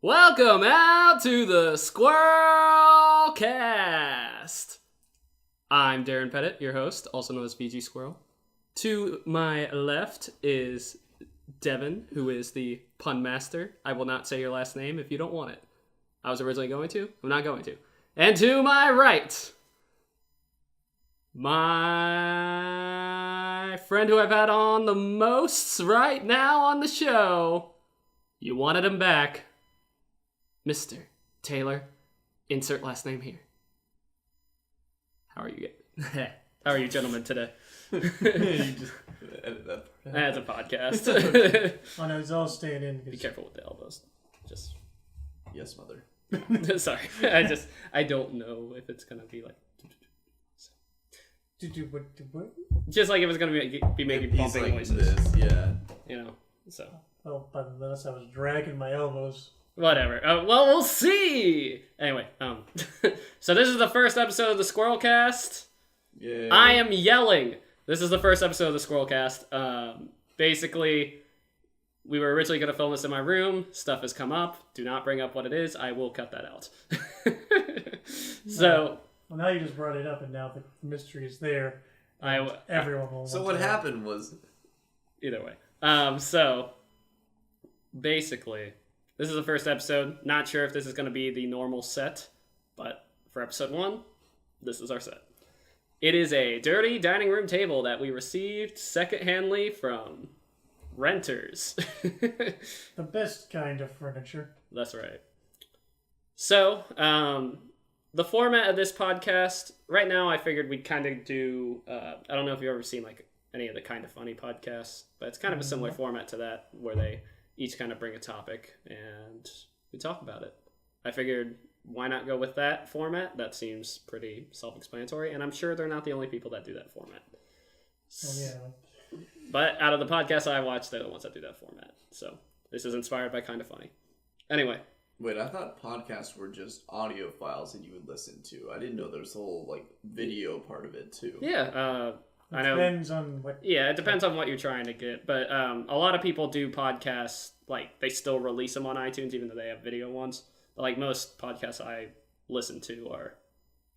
Welcome out to the Squirrelcast. I'm Darren Pettit, your host, also known as VGSquirrel. To my left is Devin, who is the pun master. I will not say your last name if you don't want it. I was originally going to. I'm not going to. And to my right, my friend who I've had on the most right now on the show. You wanted him back. Mr. Taylor, insert last name here. How are you? How are you, gentlemen, today? You just edit that part. That's a podcast. Oh no, it's all staying in. Be careful with the elbows. Just Yes, mother. sorry. I don't know if it's gonna be like. What? Just like if it's gonna be making He's bumping like noises. this, yeah. You know. So. Oh, but unless I was dragging my elbows. Whatever. Well, we'll see. Anyway, so this is the first episode of the Squirrelcast. Yeah. I am yelling. This is the first episode of the Squirrelcast. Basically, we were originally going to film this in my room. Stuff has come up. Do not bring up what it is. I will cut that out. So. Well, now you just brought it up, and now the mystery is there. Everyone will. So what happened was. Either way. So. Basically. This is the first episode. Not sure if this is going to be the normal set, but for episode 1, this is our set. It is a dirty dining room table that we received secondhandly from renters. The best kind of furniture. That's right. So, the format of this podcast, right now I figured we'd kind of do, I don't know if you've ever seen like any of the Kind of Funny podcasts, but it's kind of a similar format to that where they each kind of bring a topic and we talk about it. I figured, why not go with that format? That seems pretty self-explanatory, and I'm sure they're not the only people that do that format. Oh, yeah. But out of the podcasts I watch, they're the ones that do that format. So this is inspired by Kind of Funny. Anyway. Wait, I thought podcasts were just audio files that you would listen to. I didn't know there was a whole like video part of it too. Yeah, I know. Depends on what. Yeah, it depends on what you're trying to get. But a lot of people do podcasts, like, they still release them on iTunes, even though they have video ones. But, like, most podcasts I listen to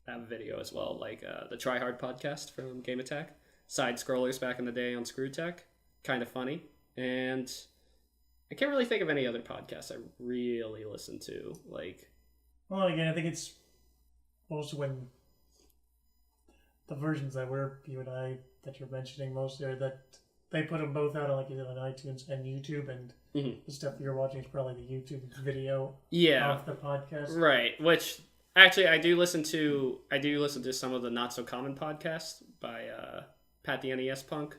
have video as well. Like, the Try Hard podcast from Game Attack. Side Scrollers back in the day on Screw Tech. Kind of funny. And I can't really think of any other podcasts I really listen to. Like, Well, again, I think it's also when the versions that that you're mentioning mostly are that they put them both out on like either on iTunes and YouTube, and the stuff you're watching is probably the YouTube video of the podcast. Right, which actually I do listen to some of the Not So Common podcasts by Pat the NES Punk.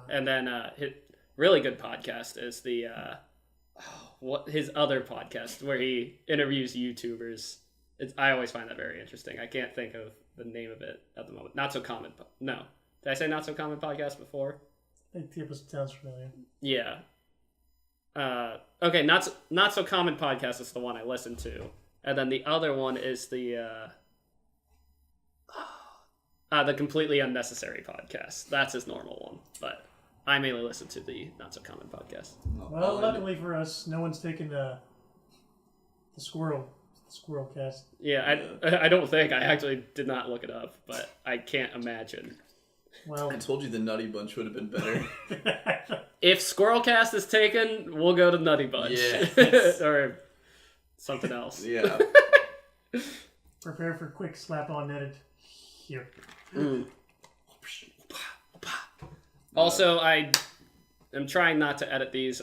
And then his really good podcast is the his other podcast where he interviews YouTubers. I always find that very interesting. I can't think of the name of it at the moment. Not So Common. No. Did I say Not So Common podcast before? I think it sounds familiar. Yeah. Okay, Not So Common podcast is the one I listen to. And then the other one is the Completely Unnecessary podcast. That's his normal one. But I mainly listen to the Not So Common podcast. Well, luckily for us, no one's taken the Squirrelcast. Yeah, I don't think. I actually did not look it up, but I can't imagine. Well, I told you the Nutty Bunch would have been better. If Squirrelcast is taken, we'll go to Nutty Bunch. Yes. Or something else. Yeah. Prepare for quick slap-on edit here. Also, I am trying not to edit these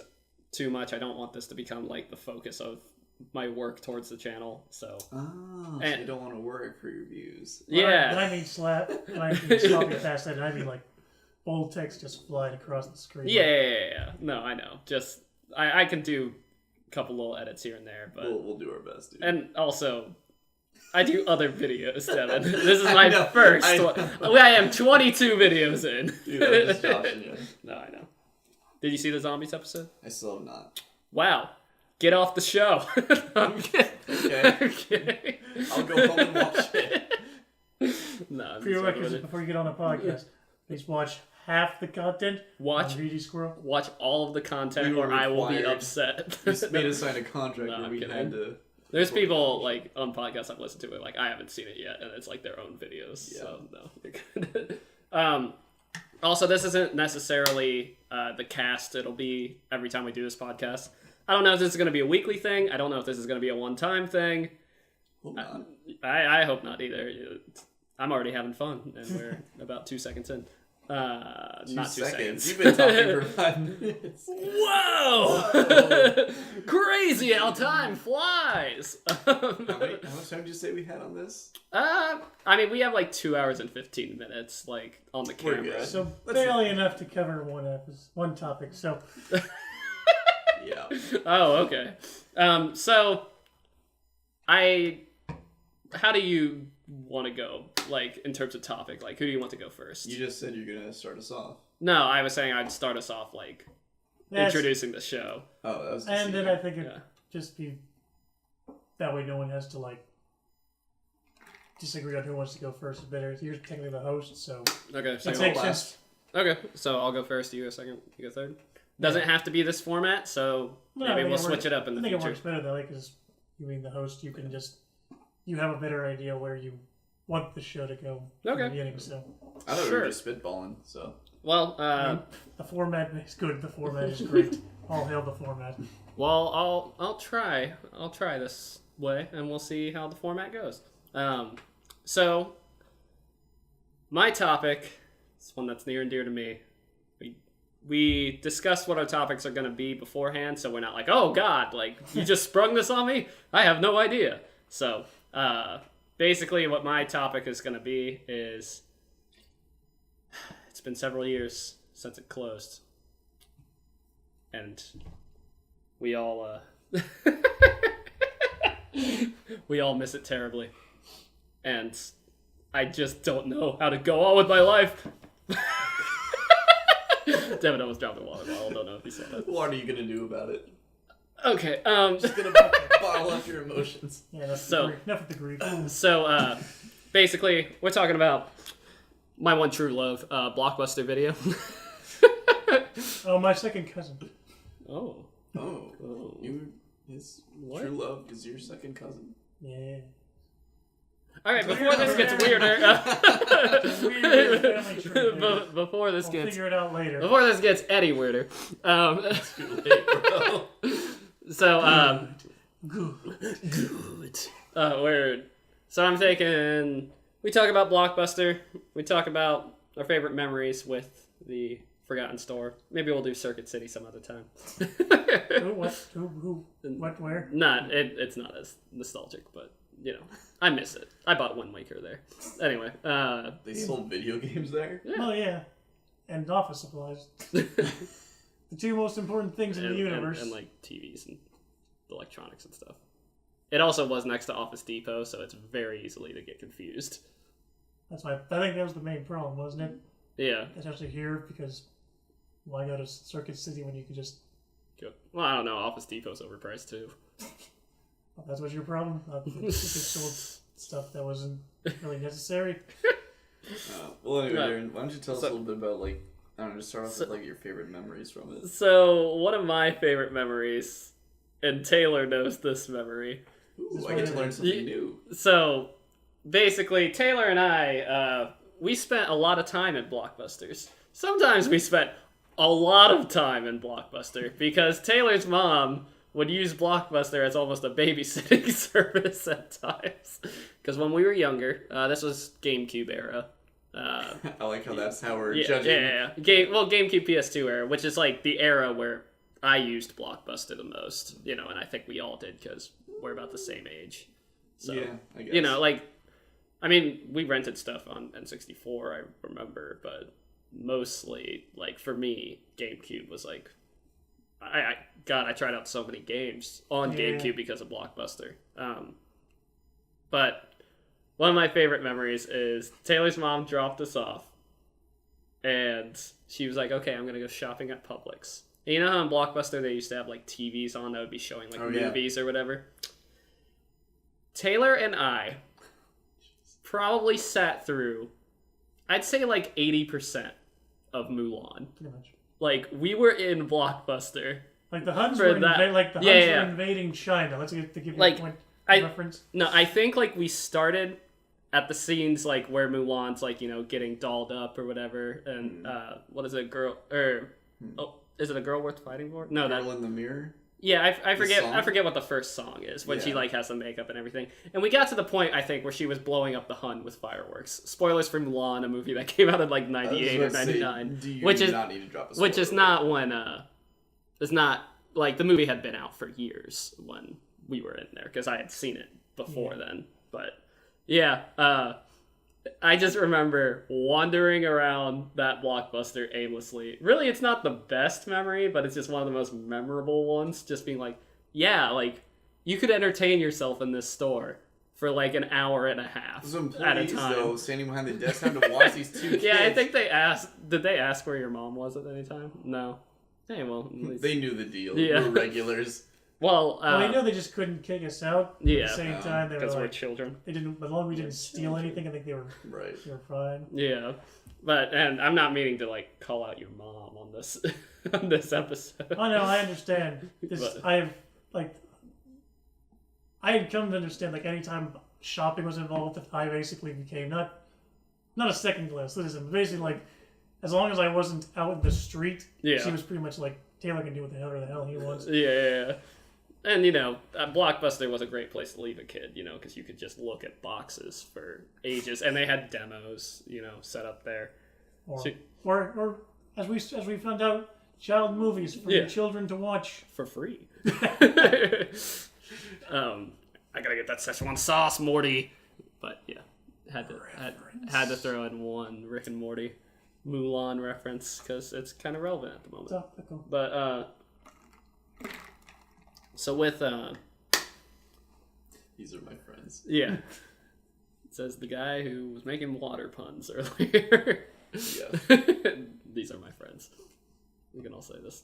too much. I don't want this to become like the focus of my work towards the channel. So So you don't want to work for your views. Yeah. When I mean slap, when I mean sloppy fast edit, I mean like bold text just flying across the screen. Yeah. No, I know. Just I can do a couple little edits here and there, but We'll do our best, dude. and also I do other videos, Devin. This is my first one. I am 22 videos in. Dude, I'm just joshing you. No, I know. Did you see the Zombies episode? I still have not. Wow. Get off the show. I'm kidding. Okay. I'll go home and watch it. No, I'm just Prerequisite kidding. before you get on a podcast, please watch half the content Watch on VGSquirrel. Watch all of the content, We were or I will be required. upset. We made us sign a contract No, where I'm we kidding. had to. There's people like on podcasts I've listened to it, like I haven't seen it yet, and it's like their own videos. Yeah. So no, you're good. Also, this isn't necessarily the cast. It'll be every time we do this podcast. I don't know if this is going to be a weekly thing. I don't know if this is going to be a one-time thing. Hold on. I hope not either. I'm already having fun, and we're about 2 seconds in. Not 2 seconds. You've been talking for 5 minutes. Whoa! Crazy how time flies. How much time did you say we had on this? I mean, we have like 2 hours and 15 minutes, like on the We're camera. good. So barely enough to cover one topic. So Yeah. Oh, okay. So how do you want to go, like, in terms of topic? Like, who do you want to go first? You just said you're gonna start us off. No, I was saying I'd start us off, like, introducing the show. Oh, that was. And then I think it'd Yeah. just be that way no one has to like disagree on who wants to go first or better. You're technically the host, so Okay, it so makes sense. okay, so I'll go first, you go second, you go third. Doesn't have to be this format, so No, maybe I think we'll it switch works- it up in the I think future. it works better that way because you being the host, you can just you have a better idea where you want the show to go from Okay. the beginning. So I thought we Sure. were just spitballing. So Well, the format is good. The format is great. All hail the format. I'll try this way, and we'll see how the format goes. So my topic is one that's near and dear to me. We discussed what our topics are going to be beforehand, so we're not like, oh God, like you just sprung this on me. I have no idea. So basically, what my topic is going to be is it's been several years since it closed, and we all we all miss it terribly, and I just don't know how to go on with my life. Devin almost dropped a water bottle. Don't know if you saw that. what are you gonna do about it? Okay. Just gonna bottle up your emotions. Yeah, enough So- of the grief. So basically, we're talking about my one true love, Blockbuster video. Oh, my second cousin. Oh. Oh, Oh. his What? true love is your second cousin. Yeah. All right. Before this gets weirder. Weird family tree there. Before this We'll gets figure it out later. before this gets any weirder. Too late, bro. So Good. weird. So I'm thinking we talk about Blockbuster. We talk about our favorite memories with the Forgotten Store. Maybe we'll do Circuit City some other time. Who? What? Who? What? Where? It's not as nostalgic, but you know, I miss it. I bought Wind Waker there. Anyway, They sold video games there. Oh yeah. And office supplies. The two most important things in the universe. and like TVs and electronics and stuff. It also was next to Office Depot, so it's very easily to get confused. That's why I think that was the main problem, wasn't it? Yeah. Especially here, because why go to Circuit City when you could just? Well, I don't know. Office Depot's overpriced too. Well, that was your problem. It sold stuff that wasn't really necessary. Well, anyway, Yeah. Darren, why don't you tell us a little bit about like I don't know, just start off with like your favorite memories from it. So one of my favorite memories, and Taylor knows this memory. Ooh, I get to learn something new. So basically, Taylor and I, we spent a lot of time at Blockbusters. Sometimes we spent a lot of time in Blockbuster because Taylor's mom would use Blockbuster as almost a babysitting service at times. Because when we were younger, this was GameCube era. I like how that's how we're Yeah, judging. yeah. GameCube PS2 era, which is like the era where I used Blockbuster the most. You know, and I think we all did because we're about the same age. So, Yeah, I guess. you know, like, I mean, we rented stuff on N64, I remember, but mostly, like, for me, GameCube was like, I tried out so many games on Yeah. GameCube because of Blockbuster. But one of my favorite memories is Taylor's mom dropped us off, and she was like, okay, I'm going to go shopping at Publix. And you know how in Blockbuster they used to have, like, TVs on that would be showing, like, movies or whatever? Taylor and I probably sat through, I'd say, like, 80% of Mulan. Pretty much. Like, we were in Blockbuster. Like the Huns For were that- Huns yeah. were invading China. Let's get to give you Like, a point I- reference. No, I think, like, we started at the scenes, like, where Mulan's, like, you know, getting dolled up or whatever, and, what is it, is it a girl worth fighting for? No, Girl in the Mirror? Yeah, I forget. song? I forget what the first song is when she Yeah. like has the makeup and everything. And we got to the point I think where she was blowing up the Hun with fireworks. Spoilers for Mulan, a movie that came out in like '98 or '99, which is not need to drop a which is spoiler? not when it's not like the movie had been out for years when we were in there because I had seen it before then. But yeah, I just remember wandering around that Blockbuster aimlessly. Really, it's not the best memory, but it's just one of the most memorable ones. Just being like, yeah, like, you could entertain yourself in this store for like an hour and a half Those at a employees, time. though, standing behind the desk having to watch these two kids. Yeah, I think they asked, did they ask where your mom was at any time? No. Hey, well, at least. They knew the deal. Yeah. They were regulars. Well, Well, they know they just couldn't kick us out. yeah. At the same time, they were because we're like, children. they didn't. As long as we didn't steal anything, I think they were Right. fine. Yeah, and I'm not meaning to like call out your mom on this on this episode. Oh no, I understand. But- I had come to understand like anytime shopping was involved, I basically became not a second class citizen, but basically like as long as I wasn't out in the street, Yeah. she was pretty much like Taylor can do whatever the hell he wants. Yeah. And, you know, Blockbuster was a great place to leave a kid, you know, because you could just look at boxes for ages. And they had demos, you know, set up there. Or as we found out, child movies for your children to watch For free. I gotta get that Szechuan sauce, Morty. But, yeah, had to throw in one Rick and Morty Mulan reference, because it's kind of relevant at the moment. Topical. But, so with, These are my friends. yeah. It says the guy who was making water puns earlier. Yeah. These are my friends. We can all say this.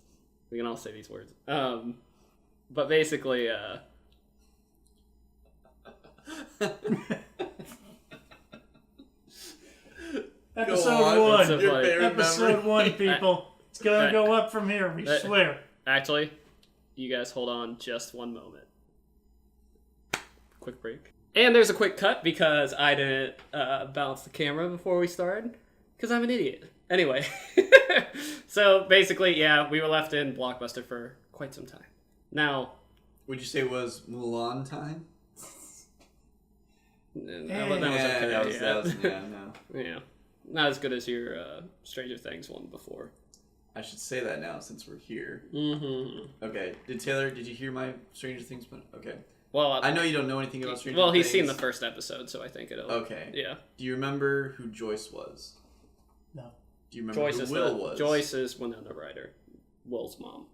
We can all say these words. But basically, Episode Go on. 1. Your favorite Episode memory. 1, people. It's gonna go up from here, we swear. actually, you guys hold on just one moment. Quick break. And there's a quick cut because I didn't balance the camera before we started. Because I'm an idiot. Anyway. So basically, yeah, we were left in Blockbuster for quite some time. Now, Would you say it was Mulan time? that was okay. Yeah. Not as good as your Stranger Things one before. I should say that now since we're here. Mm-hmm. Okay. Did you hear my Stranger Things one? Okay. Well, I know you don't know anything about Stranger Things. well, he's seen the first episode, so I think it'll. Okay. Yeah. Do you remember who Joyce was? No. Do you remember Joyce who is Will was? Joyce is Winona Ryder. Will's mom.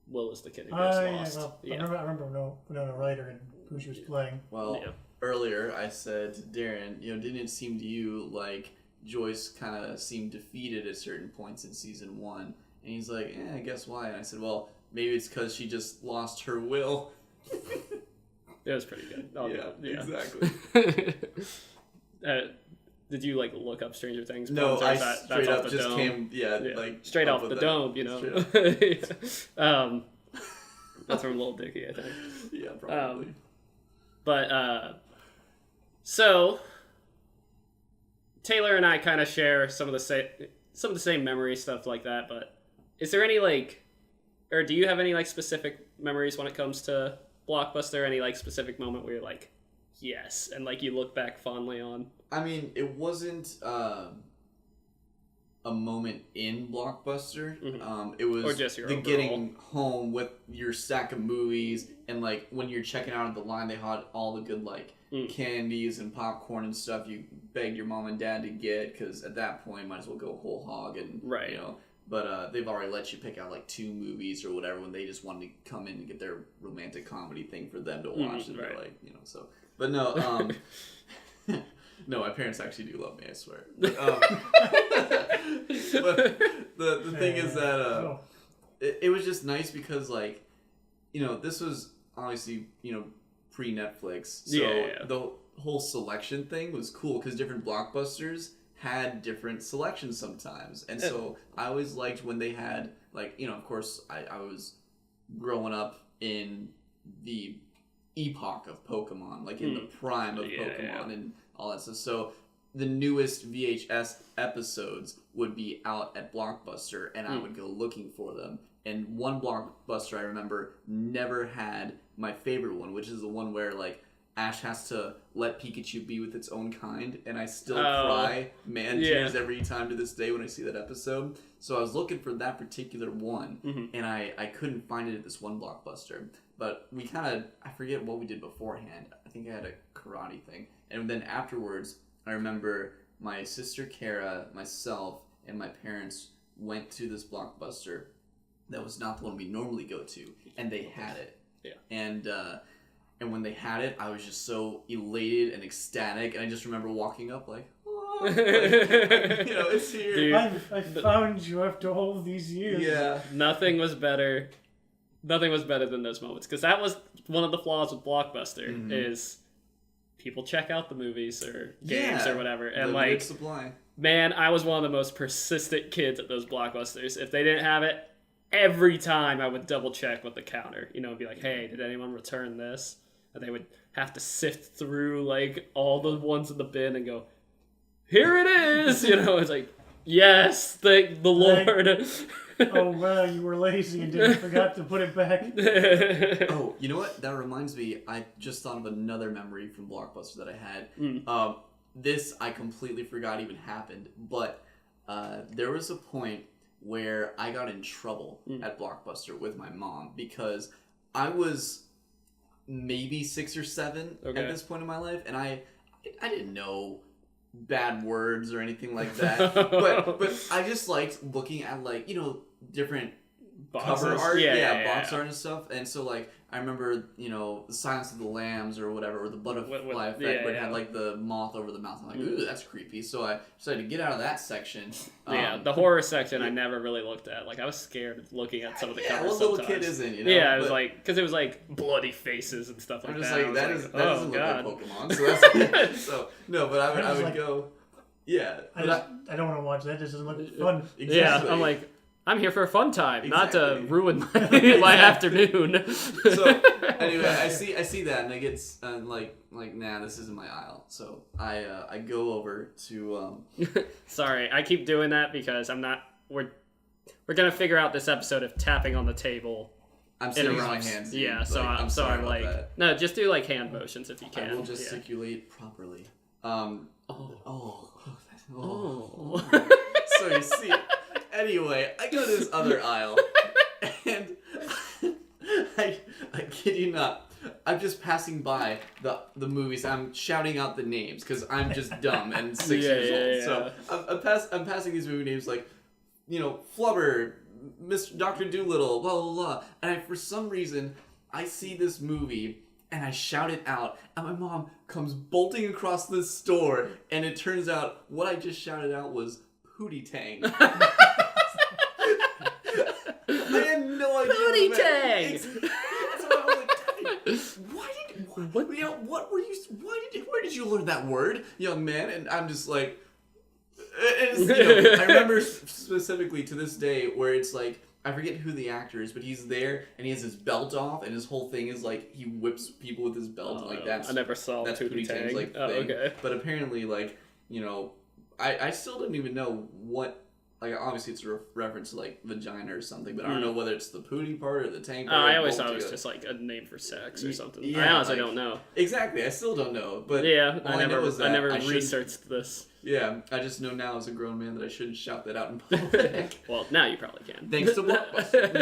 Will is the kid who Oh, gets lost. yeah, I remember Winona Ryder and who she was playing. Well, Yeah. earlier I said to Darren, didn't it seem to you like Joyce kind of seemed defeated at certain points in season 1? And he's like, I guess why? And I said, well, maybe it's because she just lost her will. It was pretty good. Exactly. Did you like look up Stranger Things? No, puns, or I is that- straight that's up off the just dome? came, like straight up off with the that. dome, you know. That's from Lil Dicky, I think. Yeah, probably. But so Taylor and I kind of share some of the same memory stuff like that. But is there any or do you have any specific memories when it comes to Blockbuster? Any specific moment where you're like, yes, and you look back fondly on? I mean, it wasn't a moment in Blockbuster. Mm-hmm. It was or just your the overall. getting home with your stack of movies, and when you're checking out of the line, they had all the good candies and popcorn and stuff you begged your mom and dad to get, because at that point might as well go whole hog and right. But they've already let you pick out 2 movies or whatever when they just wanted to come in and get their romantic comedy thing for them to watch, and right. they're so. But no, no, my parents actually do love me, I swear. But, but the thing is that it was just nice because this was obviously pre-Netflix, so yeah. the whole selection thing was cool because different Blockbusters had different selections sometimes. And so I always liked when they had, like, you know, of course, I was growing up in the epoch of Pokemon, like in the prime of Pokemon and all that stuff. So the newest VHS episodes would be out at Blockbuster, and I would go looking for them. And one Blockbuster I remember never had my favorite one, which is the one where, like, Ash has to let Pikachu be with its own kind, and I still cry tears every time to this day when I see that episode. So I was looking for that particular one, and I couldn't find it at this one Blockbuster. But we kind of, I forget what we did beforehand. I think I had a karate thing. And then afterwards, I remember my sister Kara, myself, and my parents went to this Blockbuster that was not the one we normally go to, and they had it. Yeah. And when they had it, I was just so elated and ecstatic, and I just remember walking up like, oh, like, you know, it's here. Dude, I found you after all these years. Yeah. Nothing was better than those moments, because that was one of the flaws with Blockbuster is people check out the movies or games or whatever, and like, supply. Man, I was one of the most persistent kids at those Blockbusters. If they didn't have it, every time I would double check with the counter, you know, and be like, hey, did anyone return this? And they would have to sift through like all the ones in the bin and go, here it is, you know. It's like, yes, thank the Lord. Oh wow, you were lazy and forgot to put it back. Oh, you know what? That reminds me. I just thought of another memory from Blockbuster that I had. This I completely forgot even happened, but there was a point where I got in trouble at Blockbuster with my mom because I was maybe 6 or 7 at this point in my life, and I didn't know bad words or anything like that. but I just liked looking at, like, you know, different Boxes. cover art, box art and stuff. And so, like, I remember, you know, the Silence of the Lambs or whatever, or the Butterfly Effect, where it had like the moth over the mouth. I'm like, ooh, that's creepy. So I decided to get out of that section. The horror section I never really looked at. Like, I was scared of looking at some of the covers what sometimes. little kid isn't, you know? Yeah, it was like, because it was like bloody faces and stuff like I'm just that. like, that doesn't look like Pokemon. So that's so no, but I would go. Yeah, I don't want to watch that. This doesn't look fun. Exactly. Yeah, I'm like, I'm here for a fun time, not to ruin my afternoon. So anyway, I see that, and I get like nah, this isn't my aisle. So I go over to. Sorry, I keep doing that because I'm not. We're gonna figure out this episode of tapping on the table. I'm sitting with my hands. Yeah, so I'm like that. no, just do like hand motions if you can. I will gesticulate properly. Oh. So you see. Anyway, I go to this other aisle, and I kid you not, I'm just passing by the movies. I'm shouting out the names because I'm just dumb and 6 years old. So I'm passing these movie names like, you know, Flubber, Mr. Dr. Dolittle, blah blah blah. And for some reason, I see this movie and I shout it out, and my mom comes bolting across the store, and it turns out what I just shouted out was Pootie Tang. I had no idea. Pootie Tang. So I was like, where did you learn that word, young man? And I'm just like, you know, I remember specifically to this day where it's like, I forget who the actor is, but he's there and he has his belt off, and his whole thing is like he whips people with his belt. Like that's I never saw that's Pootie Tang. like thing. Okay. But apparently, like, you know, I still didn't even know what. Like, obviously it's a reference to, like, vagina or something, but I don't know whether it's the pootie part or the tang part. I always thought it was just, like, a name for sex or something. Yeah, I honestly like, don't know. Exactly, I still don't know, but yeah, I never researched this. Yeah, I just know now as a grown man that I shouldn't shout that out in public. Well, now you probably can. Thanks to Blockbuster.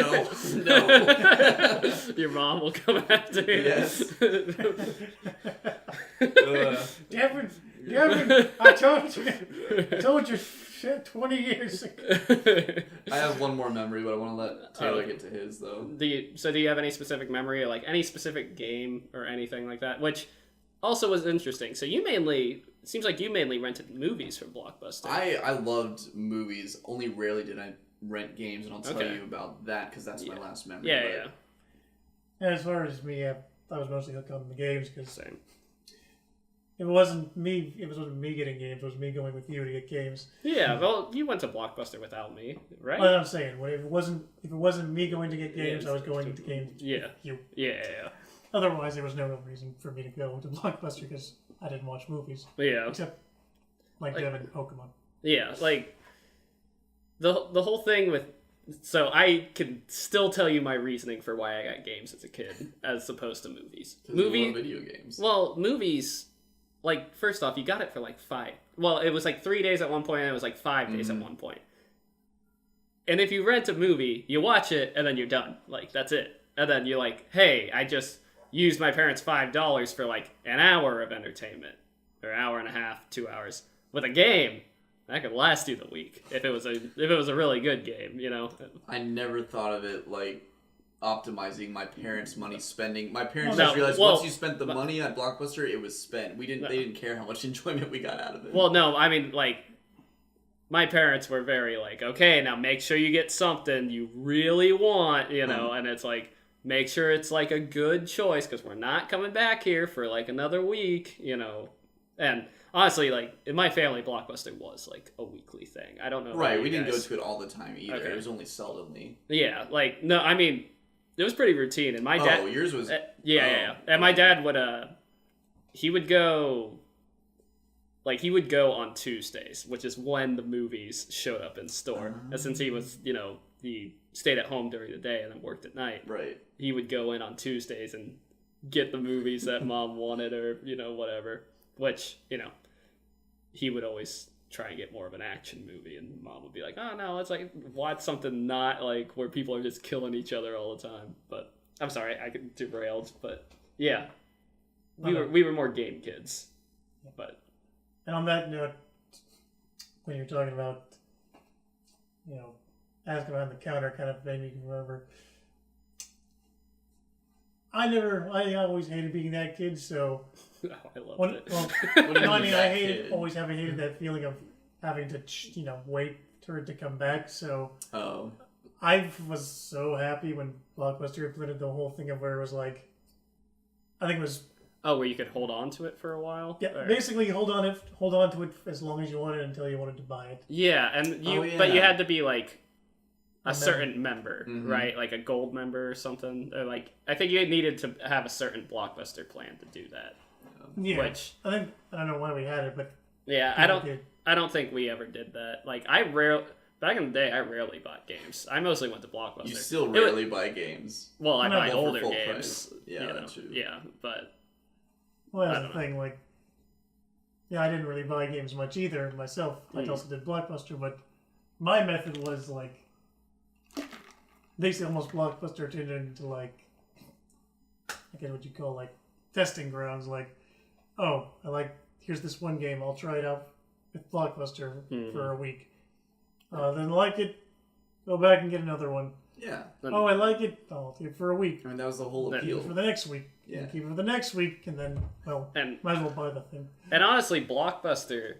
No. Your mom will come after you. Yes. Devin, I told you. Shit, 20 years ago. I have one more memory, but I want to let Taylor get to his, though. Do you have any specific memory, or like any specific game or anything like that? Which also was interesting. So seems like you mainly rented movies from Blockbuster. I loved movies. Only rarely did I rent games, and I'll tell you about that because that's my last memory. Yeah. And as far as me, I was mostly hooked on the games because same. If it wasn't me getting games. It was me going with you to get games. Yeah, well, you went to Blockbuster without me, right? Well, I'm saying, if it wasn't me going to get games, I was going to games. Yeah. With you. Yeah. Otherwise, there was no real reason for me to go to Blockbuster because I didn't watch movies. Yeah. Except like Devin Pokemon. Yeah, like the whole thing with. So I can still tell you my reasoning for why I got games as a kid, as opposed to movies. Video games. Well, movies. Like, first off, you got it for like 5. Well, it was like 3 days at one point, and it was like 5 days at one point. And if you rent a movie, you watch it, and then you're done. Like, that's it. And then you're like, hey, I just used my parents' $5 for like an hour of entertainment. Or an hour and a half, 2 hours. With a game, that could last you the week. If it was a really good game, you know? I never thought of it like optimizing my parents' money spending. My parents No, just realized well, once you spent the money at Blockbuster, it was spent. They didn't care how much enjoyment we got out of it. Well, no, I mean, like, my parents were very like, okay, now make sure you get something you really want, you know, and it's like, make sure it's like a good choice because we're not coming back here for like another week, you know. And honestly, like, in my family, Blockbuster was like a weekly thing. I don't know. Right, we didn't go to it all the time either. Okay. It was only seldomly. Yeah, like, no, I mean, it was pretty routine. And my dad. Oh, yours was. Yeah. And my dad would, he would go. Like, he would go on Tuesdays, which is when the movies showed up in store. And since he was, you know, he stayed at home during the day and then worked at night. Right. He would go in on Tuesdays and get the movies that mom wanted or, you know, whatever. Which, you know, he would always try and get more of an action movie. And mom would be like, oh, no, let's, like, watch something not, like, where people are just killing each other all the time. But, I'm sorry, I get derailed. But, yeah. We were more game kids. But... And on that note, when you're talking about, you know, asking behind the counter kind of thing, you can remember. I always hated being that kid, so. Oh, I love it. Well, I mean, always hated that feeling of having to, you know, wait for it to come back, so. Oh. I was so happy when Blockbuster implemented the whole thing of where it was like, I think it was. Oh, where you could hold on to it for a while? Yeah, or... basically hold on to it as long as you wanted until you wanted to buy it. Yeah, and but you had to be like a certain member, right? Like a gold member or something. Or like I think you needed to have a certain Blockbuster plan to do that. Yeah. Which I don't know why we had it, but yeah, I don't think we ever did that. Like back in the day, I rarely bought games. I mostly went to Blockbuster. You still rarely buy games. Well, I buy for older full games. Price. Yeah, you know? that's true. Yeah, but. Well, that's the thing, like, yeah, I didn't really buy games much either myself. I also did Blockbuster, but my method was, like, basically almost Blockbuster turned into, like, I guess what you call, like, testing grounds. Like, oh, here's this one game, I'll try it out with Blockbuster for a week. Then like it, go back and get another one. Yeah. Oh, I like it, I'll keep it for a week. I mean, that was the whole appeal. For the next week. Yeah. Keep it for the next week, and then, well, might as well buy the thing. And honestly, Blockbuster,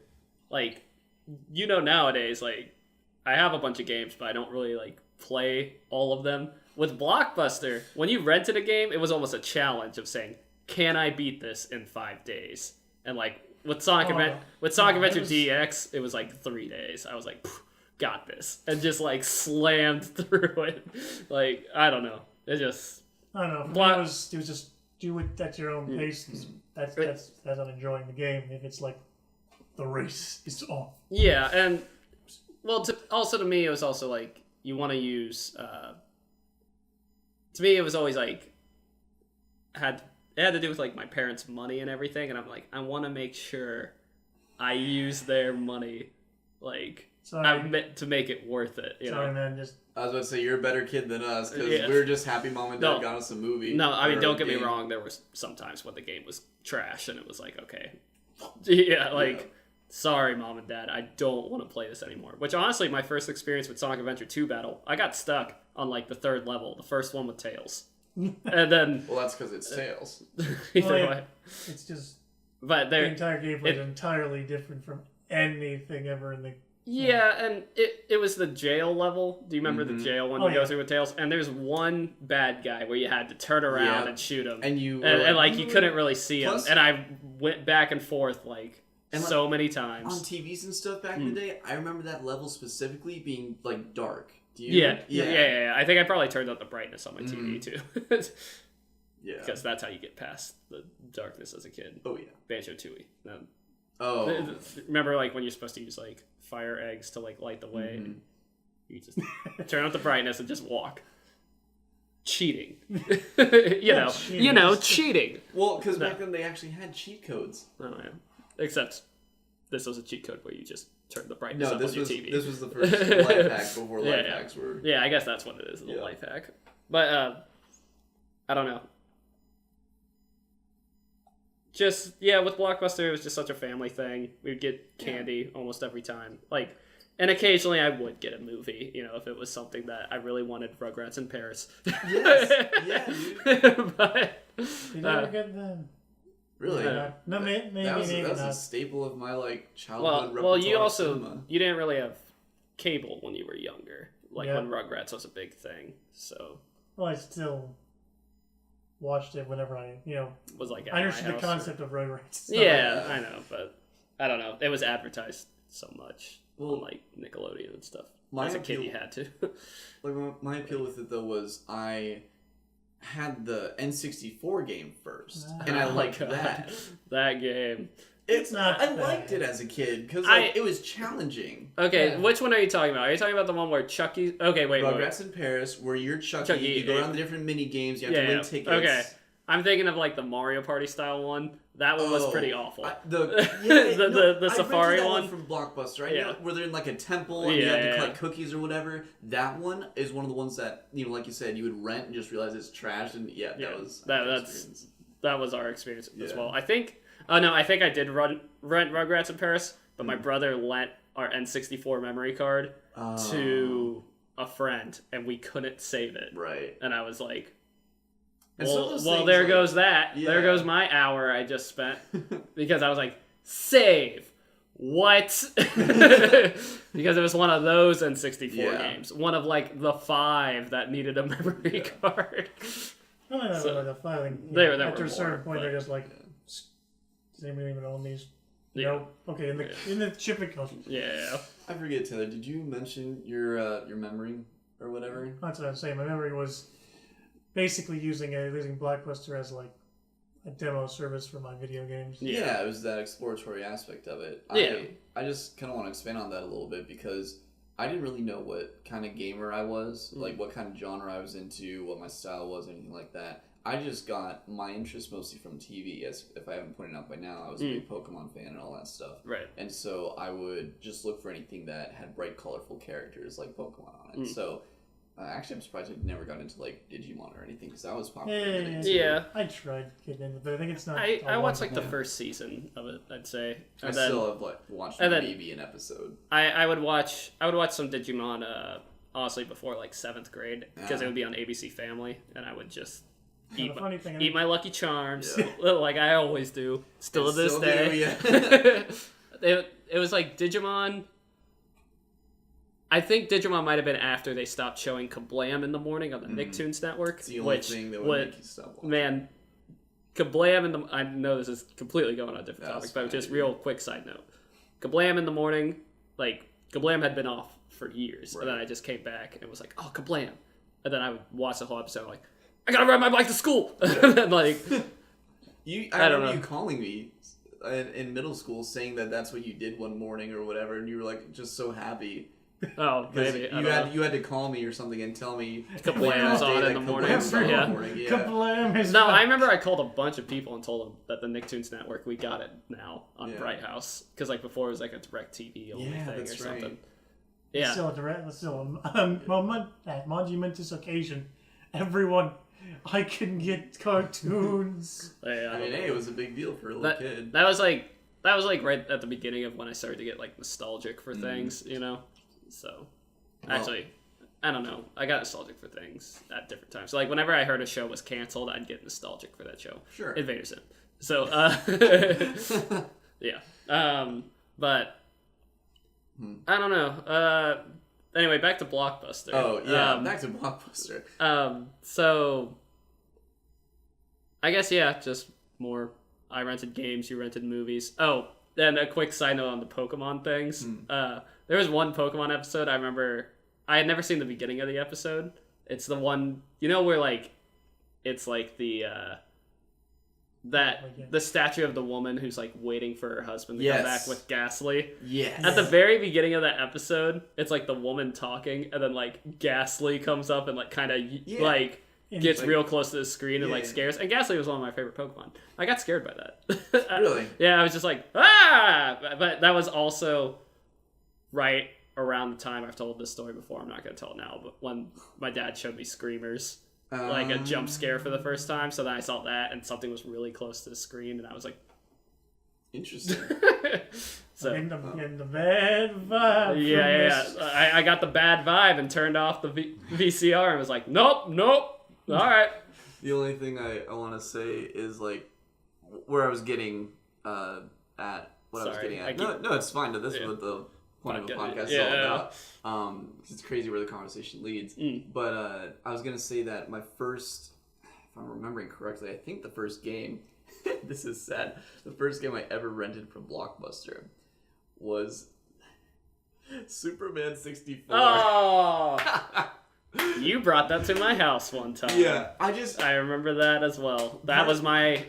like, you know, nowadays, like, I have a bunch of games, but I don't really, like, play all of them. With Blockbuster, when you rented a game, it was almost a challenge of saying, can I beat this in 5 days? And, like, with Sonic Adventure DX, it was, like, 3 days. I was like, got this. And just, like, slammed through it. Like, I don't know. It just... I don't know. It was just... Do it at your own pace. That's I'm enjoying the game. If it's like the race is on. Yeah, and well, to me, it was also like you want to use. To me, it was always like it had to do with like my parents' money and everything, and I'm like, I want to make sure I use their money, like to make it worth it. You know? Man. Just. I was about to say, you're a better kid than us, because we were just happy mom and dad got us a movie. No, I mean, don't get me wrong, there was sometimes when the game was trash, and it was like, okay. Yeah, like, sorry, mom and dad, I don't want to play this anymore. Which, honestly, my first experience with Sonic Adventure 2 Battle, I got stuck on, like, the 3rd level, the first one with Tails. And then... Well, that's because it's Tails. Either way. It's just... But the entire game was entirely different from anything ever in the... Yeah, and it was the jail level. Do you remember the jail one you go through with Tails? And there's one bad guy where you had to turn around and shoot him. And you and like you couldn't really see him. And I went back and forth like And, so many times. On TVs and stuff back in the day, I remember that level specifically being like dark. Do you? Yeah. I think I probably turned up the brightness on my TV too. Yeah. Because that's how you get past the darkness as a kid. Oh yeah. Banjo-Tooie. No. Oh. Remember like when you're supposed to use like fire eggs to like light the way? And you just turn up the brightness and just walk. Cheating. Cheating. Well, because back then they actually had cheat codes. Oh yeah. Except this was a cheat code where you just turn the brightness up this on your was, TV. This was the first life hack before life hacks were... Yeah, I guess that's what it is, the life hack. But, I don't know. Just, with Blockbuster, it was just such a family thing. We'd get candy almost every time. Like, and occasionally I would get a movie, if it was something that I really wanted. Rugrats in Paris. Yes, yeah, dude. But... You never get them. Really? No, maybe that was not. a staple of my childhood repertoire. Well, you cinema. you didn't really have cable when you were younger, when Rugrats was a big thing. So. Well, I still watched it whenever I was like. I understood the concept of Rugrats. Yeah, I know, but I don't know. It was advertised so much on Nickelodeon and stuff. As a kid, you had to. My appeal with it though was I had the N64 game first, and I liked that. That game. It's not. I liked it as a kid because it was challenging. Okay, which one are you talking about? Are you talking about the one where Chucky? Okay, wait. Rugrats in Paris, where you're Chucky. You go around the different mini games. You have to win tickets. Okay, I'm thinking of the Mario Party style one. That one was pretty awful. The Safari one from Blockbuster, right? Yeah. Where they're in a temple and you have to collect cookies or whatever. That one is one of the ones that like you said, you would rent and just realize it's trash. And that was our experience as well. I think. Oh no, I think I did rent Rugrats in Paris, but my brother lent our N64 memory card to a friend, and we couldn't save it. Right. And I was like. Well, there goes that. Yeah. There goes my hour I just spent. Because I was like, save. What? Because it was one of those N64 games. One of the 5 that needed a memory card. I don't know about the 5. After a certain point, they're just like, does anybody even own these? Yeah. No. Okay, in the shipping cost. Yeah. I forget, Taylor. Did you mention your memory or whatever? That's what I was saying. My memory was basically using Blockbuster as a demo service for my video games. Yeah, it was that exploratory aspect of it. Yeah. I just kind of want to expand on that a little bit because I didn't really know what kind of gamer I was, what kind of genre I was into, what my style was, anything like that. I just got my interest mostly from TV, as if I haven't pointed out by now, I was a big Pokemon fan and all that stuff. Right. And so I would just look for anything that had bright, colorful characters like Pokemon on it. So actually, I'm surprised I never got into Digimon or anything because that was popular. Yeah. I tried getting into it, but I think it's not. I watched the first season of it, I'd say. And I still have watched maybe an episode. I would watch some Digimon honestly before 7th grade because it would be on ABC Family, and I would just eat my Lucky Charms like I always do. Still to this day. It was Digimon. I think Digimon might have been after they stopped showing Kablam in the morning on the Nicktoons network. It's the only thing that would make you stop watching. Man, Kablam I know this is completely going on a different topic, but just real quick side note. Kablam in the morning, Kablam had been off for years, and then I just came back and was like, oh, Kablam. And then I would watch the whole episode I gotta ride my bike to school! And I remember you calling me in middle school saying that that's what you did one morning or whatever, and you were just so happy. Oh, maybe. You had to call me or something and tell me Kablam's on in the morning. Kablam is I remember I called a bunch of people and told them that the Nicktoons network, we got it now on Bright House. Because before it was a DirecTV only thing or something. Right. Yeah. Still a monumentous occasion. Everyone, I can get cartoons. It was a big deal for a little kid. That was right at the beginning of when I started to get nostalgic for things, So, actually, I don't know. I got nostalgic for things at different times. So, whenever I heard a show was canceled, I'd get nostalgic for that show. Sure. Invader Sim. So, yeah. But, I don't know. Anyway, back to Blockbuster. Oh, yeah, back to Blockbuster. So, I guess, just more I rented games, you rented movies. Oh, then a quick side note on the Pokemon things. There was one Pokemon episode I remember. I had never seen the beginning of the episode. It's the one, where like it's like the the statue of the woman who's like waiting for her husband to come back with Ghastly. Yes. At the very beginning of that episode, it's like the woman talking, and then like Ghastly comes up and like kind of like gets real close to the screen and like scares. And Ghastly was one of my favorite Pokemon. I got scared by that. Really? Yeah, I was just like, ah! But that was also right around the time, I've told this story before, I'm not going to tell it now, but when my dad showed me Screamers, like a jump scare for the first time, so then I saw that and something was really close to the screen and I was like, interesting. So in the bad vibe. Yeah. I got the bad vibe and turned off the VCR and was like, nope, all right. The only thing I want to say is like where I was getting at what I was getting at. No, it's fine. This is what the point of the podcast is all about. It's crazy where the conversation leads. But I was gonna say that my first, if I'm remembering correctly, I think the first game. This is sad. The first game I ever rented from Blockbuster was Superman 64. Oh. You brought that to my house one time. Yeah, I remember that as well. That was my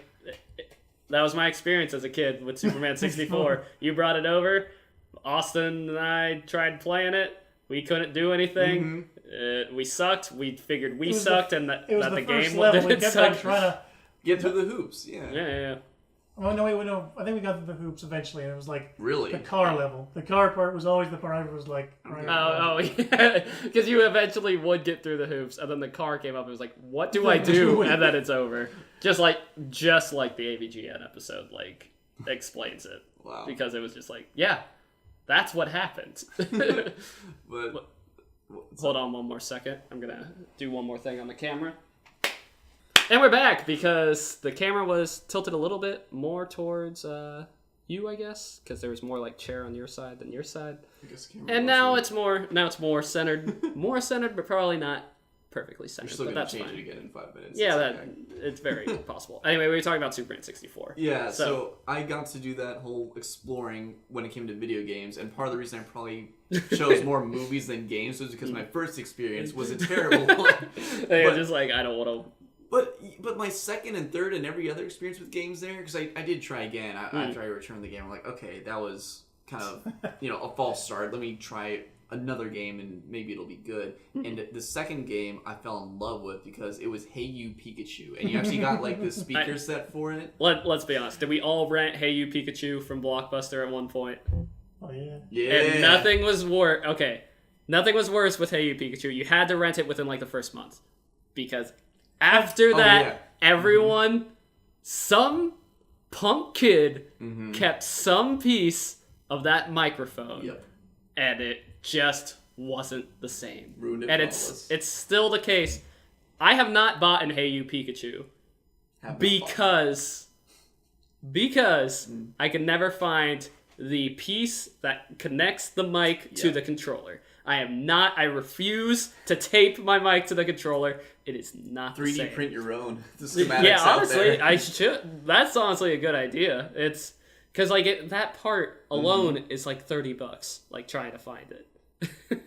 experience as a kid with Superman 64. You brought it over. Austin and I tried playing it. We couldn't do anything. We sucked. We figured we sucked, and that the game didn't suck. Trying to get through the hoops. Yeah. Oh no! Wait, no. I think we got through the hoops eventually, and it was like really the car level. The car part was always the part I was like. Yeah, because you eventually would get through the hoops, and then the car came up and was like, "What do I do?" And then it's over. Just like the AVGN episode like explains it. Wow. Because it was just like, yeah, that's what happened. But hold on one more second. I'm gonna do one more thing on the camera. And we're back because the camera was tilted a little bit more towards you, I guess, because there was more like chair on your side than your side. And now it's more centered, but probably not perfectly centered. You're still but gonna that's change fine. it again in 5 minutes. Yeah, it's very possible. Anyway, we were talking about Superman 64. Yeah, so I got to do that whole exploring when it came to video games, and part of the reason I probably chose more movies than games was because my first experience was a terrible one. But just like, I don't want to. But my second and third and every other experience with games there, because I did try again. After I returned the game, I'm like, okay, that was kind of a false start. Let me try another game and maybe it'll be good. And the second game I fell in love with because it was Hey You Pikachu, and you actually got like the speaker set for it. Let's be honest. Did we all rent Hey You Pikachu from Blockbuster at one point? Oh yeah. Yeah. And nothing was worse. Okay, nothing was worse with Hey You Pikachu. You had to rent it within like the first month because. After that, everyone, some punk kid kept some piece of that microphone, and it just wasn't the same. Ruined it. And it's still the case. I have not bought an Hey You Pikachu because I can never find the piece that connects the mic to the controller. I refuse to tape my mic to the controller. It is not 3D the same. print your own. The schematics honestly, I should. That's honestly a good idea. It's because that part alone is like $30. Like trying to find it.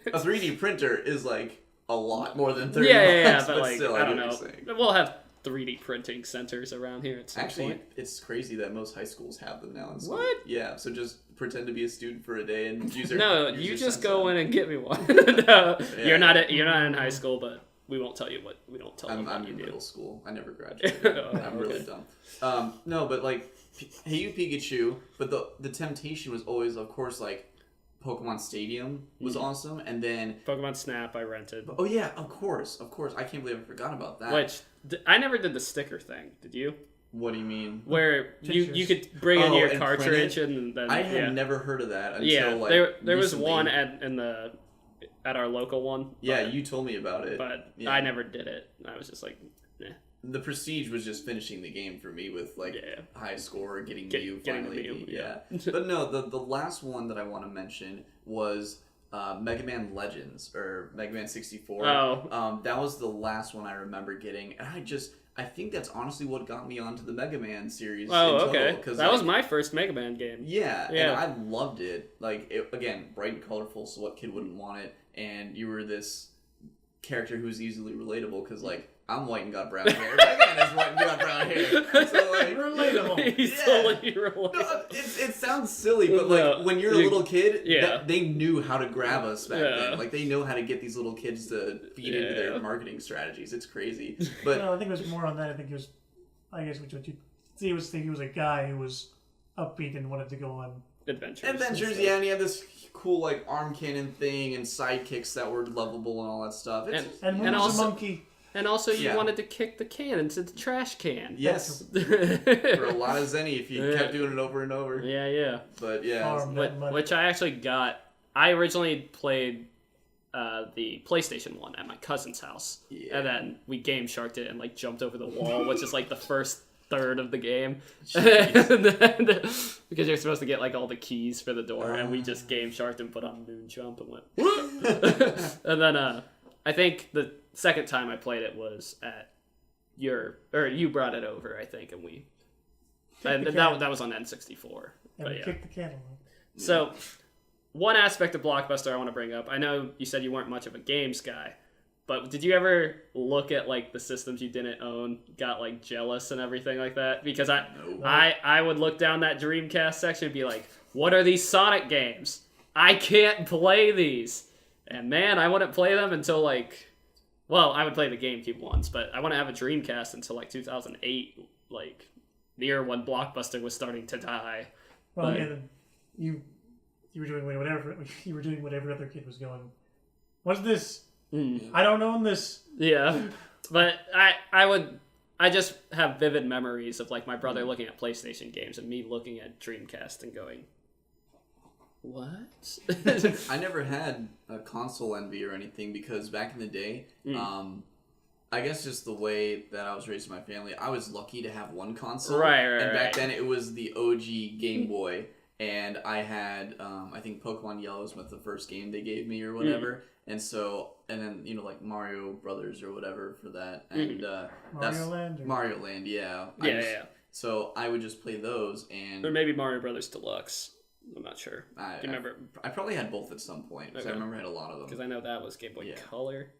A 3D printer is like a lot more than $30. Yeah, but like still, I don't know. We'll have 3D printing centers around here at some point. It's crazy that most high schools have them now. And what? Yeah, so just pretend to be a student for a day and use you just go in and get me one. No, you're not in high school, but we won't tell you what we don't tell them. I'm in middle school. I never graduated. I'm really dumb. No, but like Hey You Pikachu, but the temptation was always, of course, like Pokemon Stadium was awesome, and then Pokemon Snap I rented. Oh yeah, of course. I can't believe I forgot about that. Which I never did the sticker thing. Did you? What do you mean? Where you could bring in your cartridge and then I had never heard of that until there was one at our local one. Yeah, you told me about it. But I never did it. I was just like, The prestige was just finishing the game for me with high score, getting Mew finally. Yeah. But no, the last one that I want to mention was Mega Man Legends or Mega Man 64. Oh. That was the last one I remember getting, and I think that's honestly what got me onto the Mega Man series. Oh, in total, okay. 'cause, That was my first Mega Man game. Yeah, and I loved it. Like, again, bright and colorful, so what kid wouldn't want it? And you were this character who's easily relatable, because, like, I'm white and got brown hair. Mega Man is white and got brown hair. So, like, relatable. He's totally relatable. No, it sounds silly, but, like, when you're a little kid, they knew how to grab us back then. Like, they know how to get these little kids to feed into their marketing strategies. It's crazy. But no, I think it was more on that. I think it was, what you see, he was a guy who was upbeat and wanted to go on Adventures, yeah, and he had this cool, like, arm cannon thing and sidekicks that were lovable and all that stuff. And also, a monkey. And also, you wanted to kick the can into the trash can. Yes. For a lot of Zenny if you kept doing it over and over. Yeah. But, yeah. Which I actually got. I originally played the PlayStation 1 at my cousin's house. Yeah. And then we Game Sharked it and, like, jumped over the wall, which is, like, the first third of the game. And then, because you're supposed to get, like, all the keys for the door, and we just Game Sharked and put on Moon Jump and went... And then, I think the second time I played it was at you brought it over, I think, and that was on N64. And we kicked the can. So, one aspect of Blockbuster I want to bring up. I know you said you weren't much of a games guy, but did you ever look at, like, the systems you didn't own, got, like, jealous and everything like that? Because I would look down that Dreamcast section and be like, what are these Sonic games? I can't play these. And man, I wouldn't play them until, like... Well, I would play the GameCube ones, but I wouldn't have a Dreamcast until, like, 2008, like, near when Blockbuster was starting to die. Well, but, yeah, you were doing whatever other kid was going. What's this? I don't own this. Yeah, but I just have vivid memories of, like, my brother looking at PlayStation games and me looking at Dreamcast and going... What? I never had a console envy or anything because back in the day, I guess just the way that I was raised in my family, I was lucky to have one console. Right. And back then it was the OG Game Boy, and I had, I think Pokemon Yellow was the first game they gave me or whatever, and then, you know, like Mario Brothers or whatever for that, and Mario Land, yeah. So I would just play those, and... Or maybe Mario Brothers Deluxe. I'm not sure. Do you remember? I probably had both at some point, because I remember I had a lot of them. Because I know that was Game Boy Color,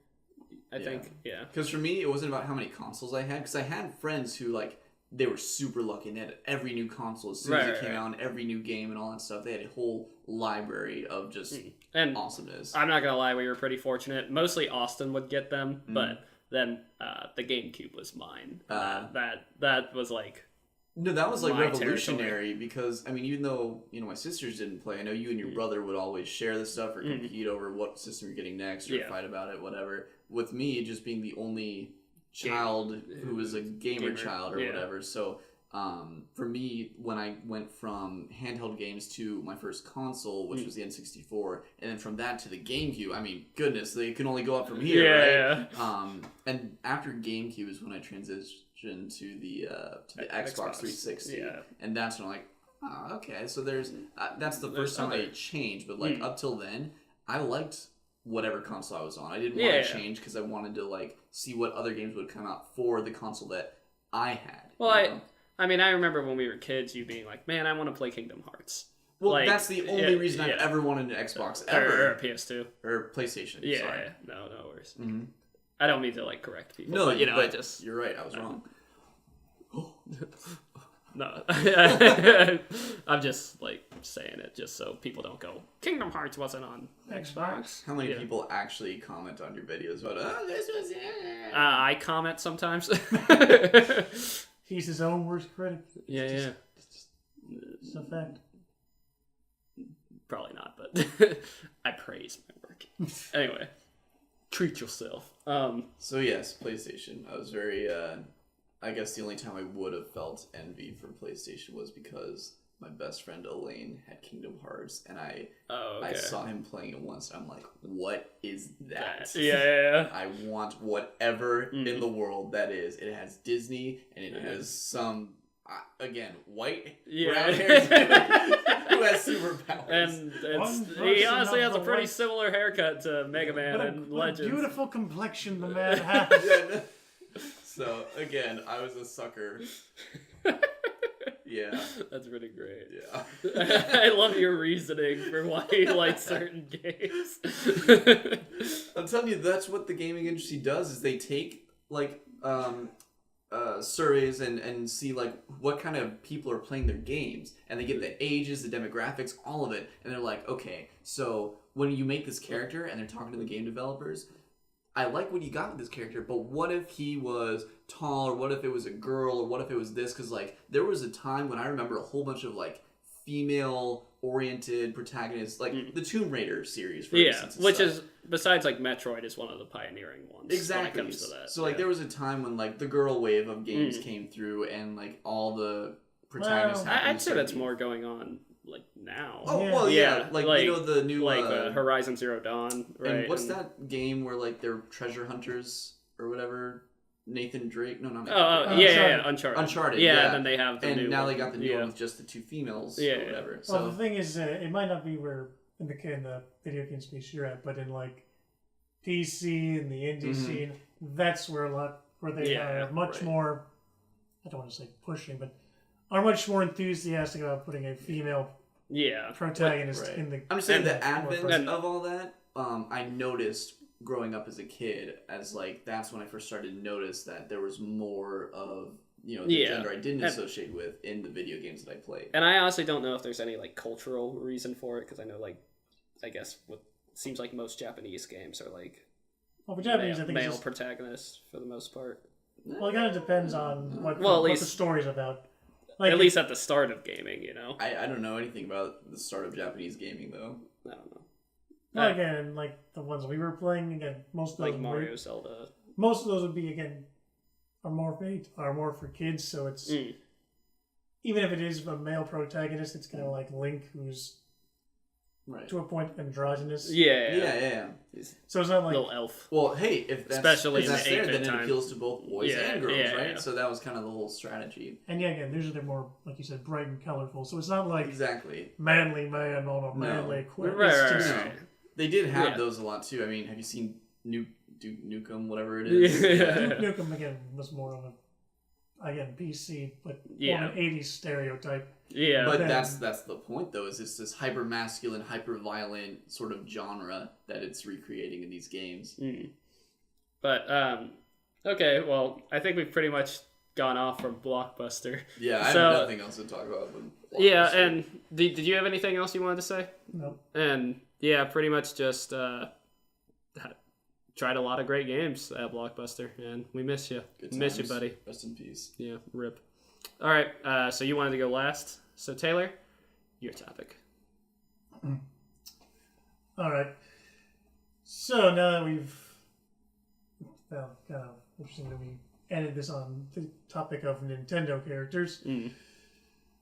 I think. Yeah. Because for me, it wasn't about how many consoles I had, because I had friends who, like, they were super lucky, and they had every new console as soon as it came out, and every new game and all that stuff. They had a whole library of just awesomeness. I'm not going to lie, we were pretty fortunate. Mostly Austin would get them, but then the GameCube was mine. That was, like... No, that was like revolutionary because, I mean, even though, you know, my sisters didn't play, I know you and your brother would always share this stuff or compete over what system you're getting next or fight about it, whatever. With me, just being the only child who was a gamer child or whatever. So, for me, when I went from handheld games to my first console, which was the N64, and then from that to the GameCube, I mean, goodness, they can only go up from here, right? And after GameCube is when I transitioned to the Xbox 360, and that's when I'm like, oh, okay, so there's that's the first time I changed, but like up till then, I liked whatever console I was on. I didn't want to change because I wanted to like see what other games would come out for the console that I had. Well, I mean, I remember when we were kids, you being like, man, I want to play Kingdom Hearts. Well, like, that's the only reason I've ever wanted an Xbox ever. Or a PS2. Or PlayStation. Sorry. No worries. I don't mean to like correct people. No, but, you know, but you're right. I was wrong. No, I'm just like saying it just so people don't go, Kingdom Hearts wasn't on Xbox. How many people actually comment on your videos about, oh, this was it? I comment sometimes. He's his own worst critic. It's a fact. Probably not, but I praise my work. Anyway, treat yourself. So yes, PlayStation. I was very, I guess the only time I would have felt envy from PlayStation was because my best friend Elaine had Kingdom Hearts, and I saw him playing it once, and I'm like, what is that? I want whatever in the world that is. It has Disney, and it has some, again, white, brown hair who has superpowers. And he honestly has a pretty similar haircut to Mega Man and Legends. Beautiful complexion the man has. So again, I was a sucker. Yeah. That's really great. Yeah. I love your reasoning for why you like certain games. I'm telling you, that's what the gaming industry does. Is they take like surveys and see like what kind of people are playing their games, and they get the ages, the demographics, all of it, and they're like, okay, so when you make this character and they're talking to the game developers, I like what you got with this character, but what if he was tall, or what if it was a girl, or what if it was this? Because like there was a time when I remember a whole bunch of like female-oriented protagonists, like the Tomb Raider series, for instance. Which is, besides like Metroid, is one of the pioneering ones. Exactly. When it comes to that. So like there was a time when like the girl wave of games came through, and like all the protagonists. I'd say that's more going on like now. Oh well, yeah. Like you know the new Horizon Zero Dawn, right? And what's that game where like they're treasure hunters or whatever? Nathan Drake? No, not Nathan Drake. Yeah, Uncharted. Uncharted. Yeah, and then they have the and new now one. they got the new one with just the two females or whatever. So well, the thing is, it might not be where in the video game space you're at, but in like PC and the indie scene, that's where they are much more. I don't want to say pushing, but are much more enthusiastic about putting a female protagonist in the. I'm just saying the advent of all that. I noticed growing up as a kid, as like that's when I first started to notice that there was more of the gender I didn't associate with in the video games that I played. And I honestly don't know if there's any like cultural reason for it, because I know I guess what seems like most Japanese games are like for Japanese, I think male protagonists for the most part. Well, it kind of depends on what the story's about. Like, at least at the start of gaming, I don't know anything about the start of Japanese gaming, though. I don't know. Well, again, like the ones we were playing, again, most of those like Mario, Zelda. Most of those would be are more for kids. So it's even if it is a male protagonist, it's kind of like Link, who's to a point androgynous. Yeah. So it's not like little elf. Well, hey, if that's especially then it appeals to both boys and girls, right? Yeah. So that was kind of the whole strategy. And again, usually they're more, like you said, bright and colorful. So it's not like exactly manly man on a manly quest. Right. They did have those a lot too. I mean, have you seen Duke Nukem, whatever it is? Duke Nukem again was more of PC, but more an 80s stereotype. Yeah, but that's the point though. Is it's this hyper masculine, hyper violent sort of genre that it's recreating in these games. But okay, well, I think we've pretty much gone off from Blockbuster. Yeah, I have nothing else to talk about. Yeah, and did you have anything else you wanted to say? No. And yeah, pretty much just tried a lot of great games at Blockbuster, and we miss you. Miss you, buddy. Rest in peace. Yeah, rip. All right, so you wanted to go last. So Taylor, your topic. All right. So now that we've kind of interesting that we ended this on the topic of Nintendo characters.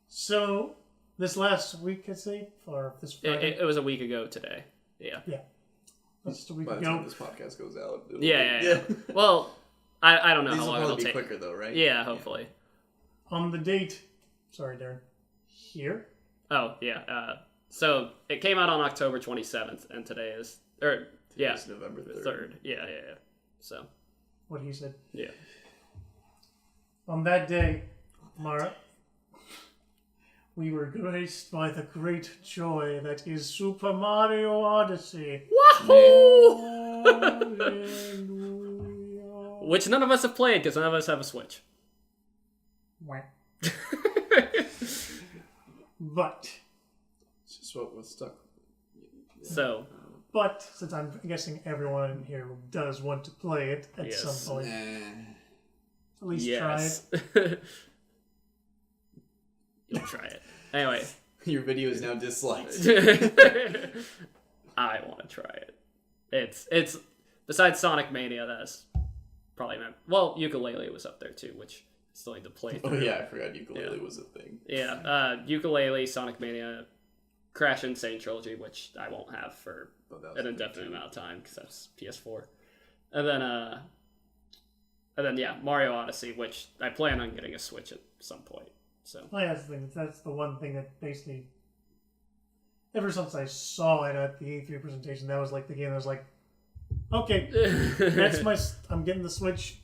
So this last week, I'd say, or this Friday, it was a week ago today. Yeah. That's just a week By the ago. time this podcast goes out. Yeah. Well, I don't know These how long will it'll probably take. be quicker though, right? Yeah, hopefully. On the date, sorry, Darren, here. Oh yeah. So it came out on October 27th, and today is Today's November 3rd. Yeah. So. What he said. Yeah. On that day, Mara, we were graced by the great joy that is Super Mario Odyssey. Wahoo! Which none of us have played because none of us have a Switch. But It's just what was stuck. So. But since I'm guessing everyone here does want to play it at some point, at least try it. You'll try it. Anyway. Your video is now disliked. I want to try it. It's besides Sonic Mania, that's probably Yooka-Laylee was up there too, which I still need to play through. Oh yeah, I forgot Yooka-Laylee was a thing. Yeah, Yooka-Laylee, Sonic Mania, Crash Insane Trilogy, which I won't have for an indefinite amount of time because that's PS4, and then Mario Odyssey, which I plan on getting a Switch at some point. So that's the one thing that basically, ever since I saw it at the E3 presentation, that was like the game that was like, okay, I'm getting the Switch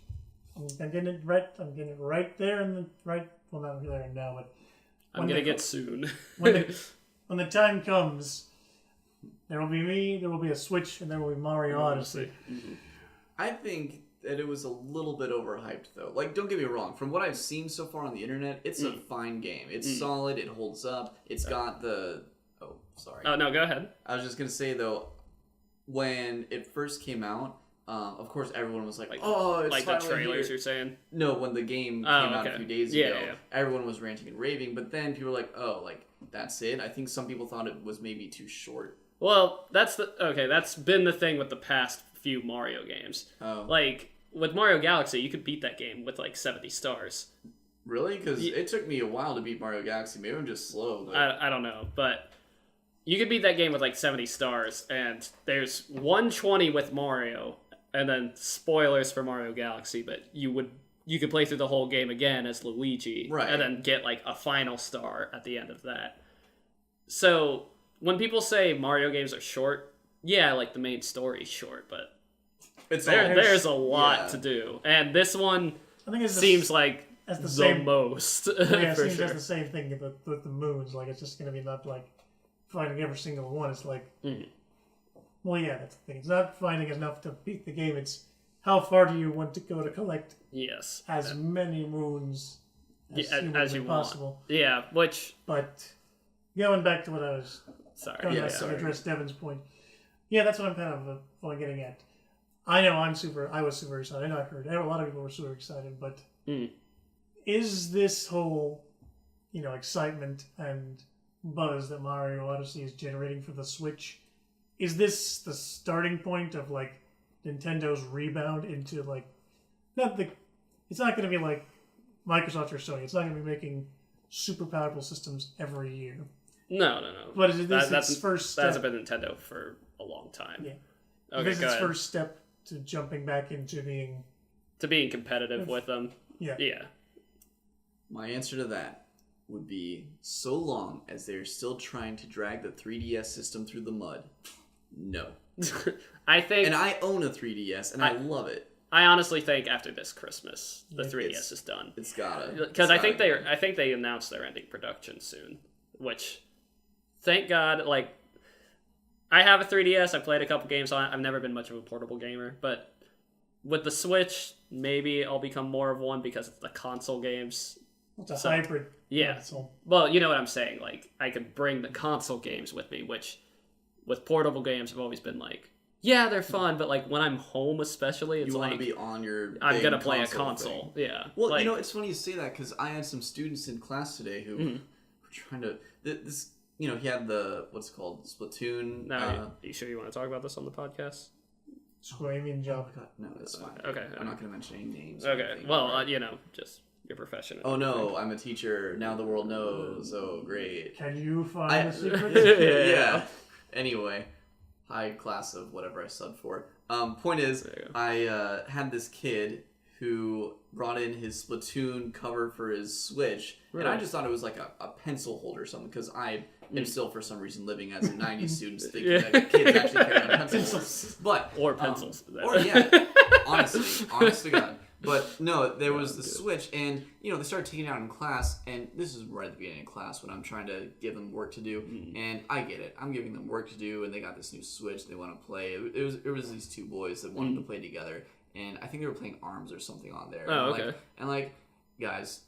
I'm getting it right. I'm getting it right there in the right. Well, not there now, but I'm gonna get soon. when the time comes, there will be me. There will be a Switch, and there will be Mario Odyssey. Mm-hmm. I think that it was a little bit overhyped, though. Like, don't get me wrong. From what I've seen so far on the internet, it's a fine game. It's solid. It holds up. It's got the... Oh, sorry. Oh, no, go ahead. I was just going to say, though, when it first came out, of course, everyone was like oh, it's like the finally trailers here. you're saying? No, when the game came out a few days ago, yeah. everyone was ranting and raving, but then people were like, oh, like, that's it? I think some people thought it was maybe too short. Well, that's been the thing with the past few Mario games. Oh. Like, with Mario Galaxy, you could beat that game with, like, 70 stars. Really? Because it took me a while to beat Mario Galaxy. Maybe I'm just slow. But... I don't know, but you could beat that game with, like, 70 stars, and there's 120 with Mario, and then spoilers for Mario Galaxy, but you could play through the whole game again as Luigi, right, and then get, like, a final star at the end of that. So, when people say Mario games are short, yeah, like, the main story's short, but there's a lot to do. And this one seems like the most. Yeah, it seems sure. that's the same thing with the moons. Like, it's just going to be not, like, finding every single one. It's like... Well, yeah, that's the thing. It's not finding enough to beat the game. It's how far do you want to go to collect as many moons as you possible. Want. Yeah, which... But going back to what I was... Sorry. To address Devin's point. Yeah, that's what I'm kind of getting at. I know I was super excited. I know I heard a lot of people were super excited, but is this whole, excitement and buzz that Mario Odyssey is generating for the Switch, is this the starting point of, like, Nintendo's rebound into, like, it's not going to be like Microsoft or Sony. It's not going to be making super powerful systems every year. No. But is this its first step? That hasn't been Nintendo for a long time. Yeah. Okay, is this its first step to jumping back into being... To being competitive with them? Yeah. Yeah. My answer to that would be, so long as they're still trying to drag the 3DS system through the mud, no. I think... And I own a 3DS, and I love it. I honestly think after this Christmas, the 3DS is done. It's gotta. Because I think they announced they're ending production soon, which, thank God, like, I have a 3DS, I played a couple games on it, I've never been much of a portable gamer, but with the Switch, maybe I'll become more of one because it's the console games. It's a hybrid console. Well, you know what I'm saying, like, I could bring the console games with me, which, with portable games, I've always been like, yeah, they're fun, but, like, when I'm home especially, it's like... You want to be on your I'm going to play a console, yeah. Well, like, it's funny you say that, because I had some students in class today who were trying to... This, he had the, what's it called, Splatoon... No, are you sure you want to talk about this on the podcast? Screaming job. No, that's fine. Okay. I'm not going to mention any names. Okay, well, just your profession. Oh, no, I'm a teacher. Now the world knows. Oh, great. Can you find a secret? Yeah. Anyway... high class of whatever I subbed for. Point is, I had this kid who brought in his Splatoon cover for his Switch, and I just thought it was like a pencil holder or something, because I am still, for some reason, living as a 90s student, thinking that kids actually carry on pencils. Or pencils. Honest to God. But no, there was the Switch, and they started taking it out in class, and this is right at the beginning of class when I'm trying to give them work to do, and I get it. I'm giving them work to do, and they got this new Switch they want to play. It was these two boys that wanted to play together, and I think they were playing ARMS or something on there. Oh, okay. Guys.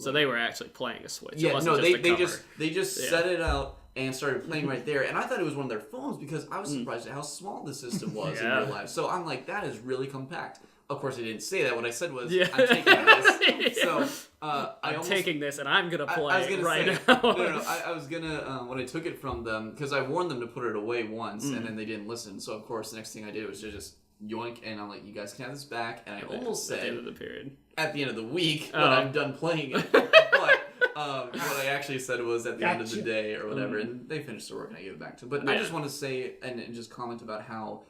So they were actually playing a Switch. Yeah, no, they just set it out and started playing right there, and I thought it was one of their phones because I was surprised at how small the system was in real life. So I'm like, that is really compact. Of course, I didn't say that. What I said was, I'm taking this. So I'm taking this, and I'm gonna play it right now. No. I was gonna when I took it from them, because I warned them to put it away once, and then they didn't listen. So of course, the next thing I did was to just yoink, and I'm like, you guys can have this back. And I almost said at the end of the period, at the end of the week when I'm done playing it. But what I actually said was at the end of the day or whatever, and they finished their work and I gave it back to them. But I just want to say and just comment about how.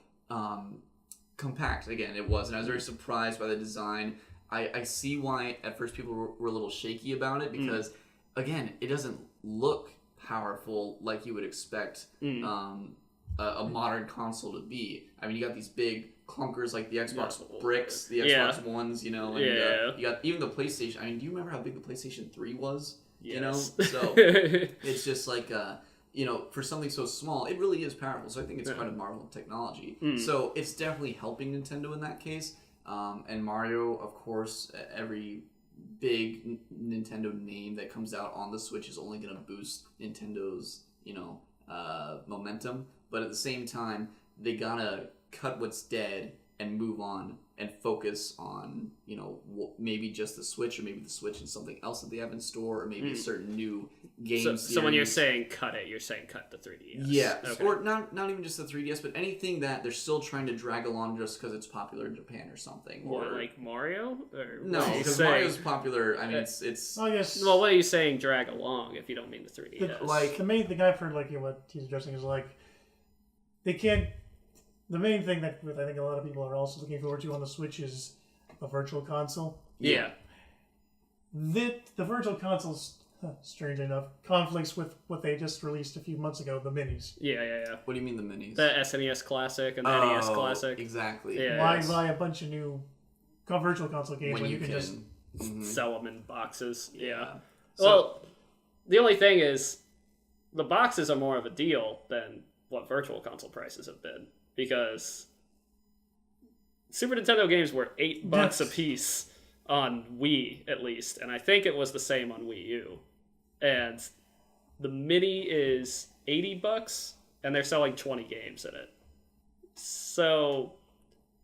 Compact again it was, and I was very surprised by the design. I see why at first people were a little shaky about it, because again, it doesn't look powerful like you would expect a modern console to be. I mean, you got these big clunkers like the Xbox No. bricks, the Yeah. Xbox Ones, you know, and you got even the PlayStation. I mean, do you remember how big the PlayStation 3 was? Yes. You know, so it's just like you know, for something so small, it really is powerful. So I think it's quite a marvel of technology. So it's definitely helping Nintendo in that case. And Mario, of course, every big Nintendo name that comes out on the Switch is only going to boost Nintendo's, you know, momentum. But at the same time, they gotta cut what's dead and move on and focus on, you know, maybe just the Switch, or maybe the Switch and something else that they have in store, or maybe a certain new game So when you're saying cut it, you're saying cut the 3DS. Yeah, okay. or not even just the 3DS, but anything that they're still trying to drag along just because it's popular in Japan or something. Or What, like Mario? Or no, what are you because saying? Mario's popular. I mean, it's I guess. Well, what are you saying drag along if you don't mean the 3DS? like The guy for like what he's addressing is like they can't. The main thing that I think a lot of people are also looking forward to on the Switch is the Virtual Console. Yeah. The Virtual Console's, strange enough, conflicts with what they just released a few months ago, the minis. Yeah. What do you mean the minis? The SNES Classic and the NES Classic. Exactly. Yeah. Why buy a bunch of new Virtual Console games when you can just Sell them in boxes. Yeah. So- Well, the only thing is, the boxes are more of a deal than what Virtual Console prices have been. Because Super Nintendo games were $8 a piece on Wii, at least. And I think it was the same on Wii U. And the Mini is $80, and they're selling 20 games in it. So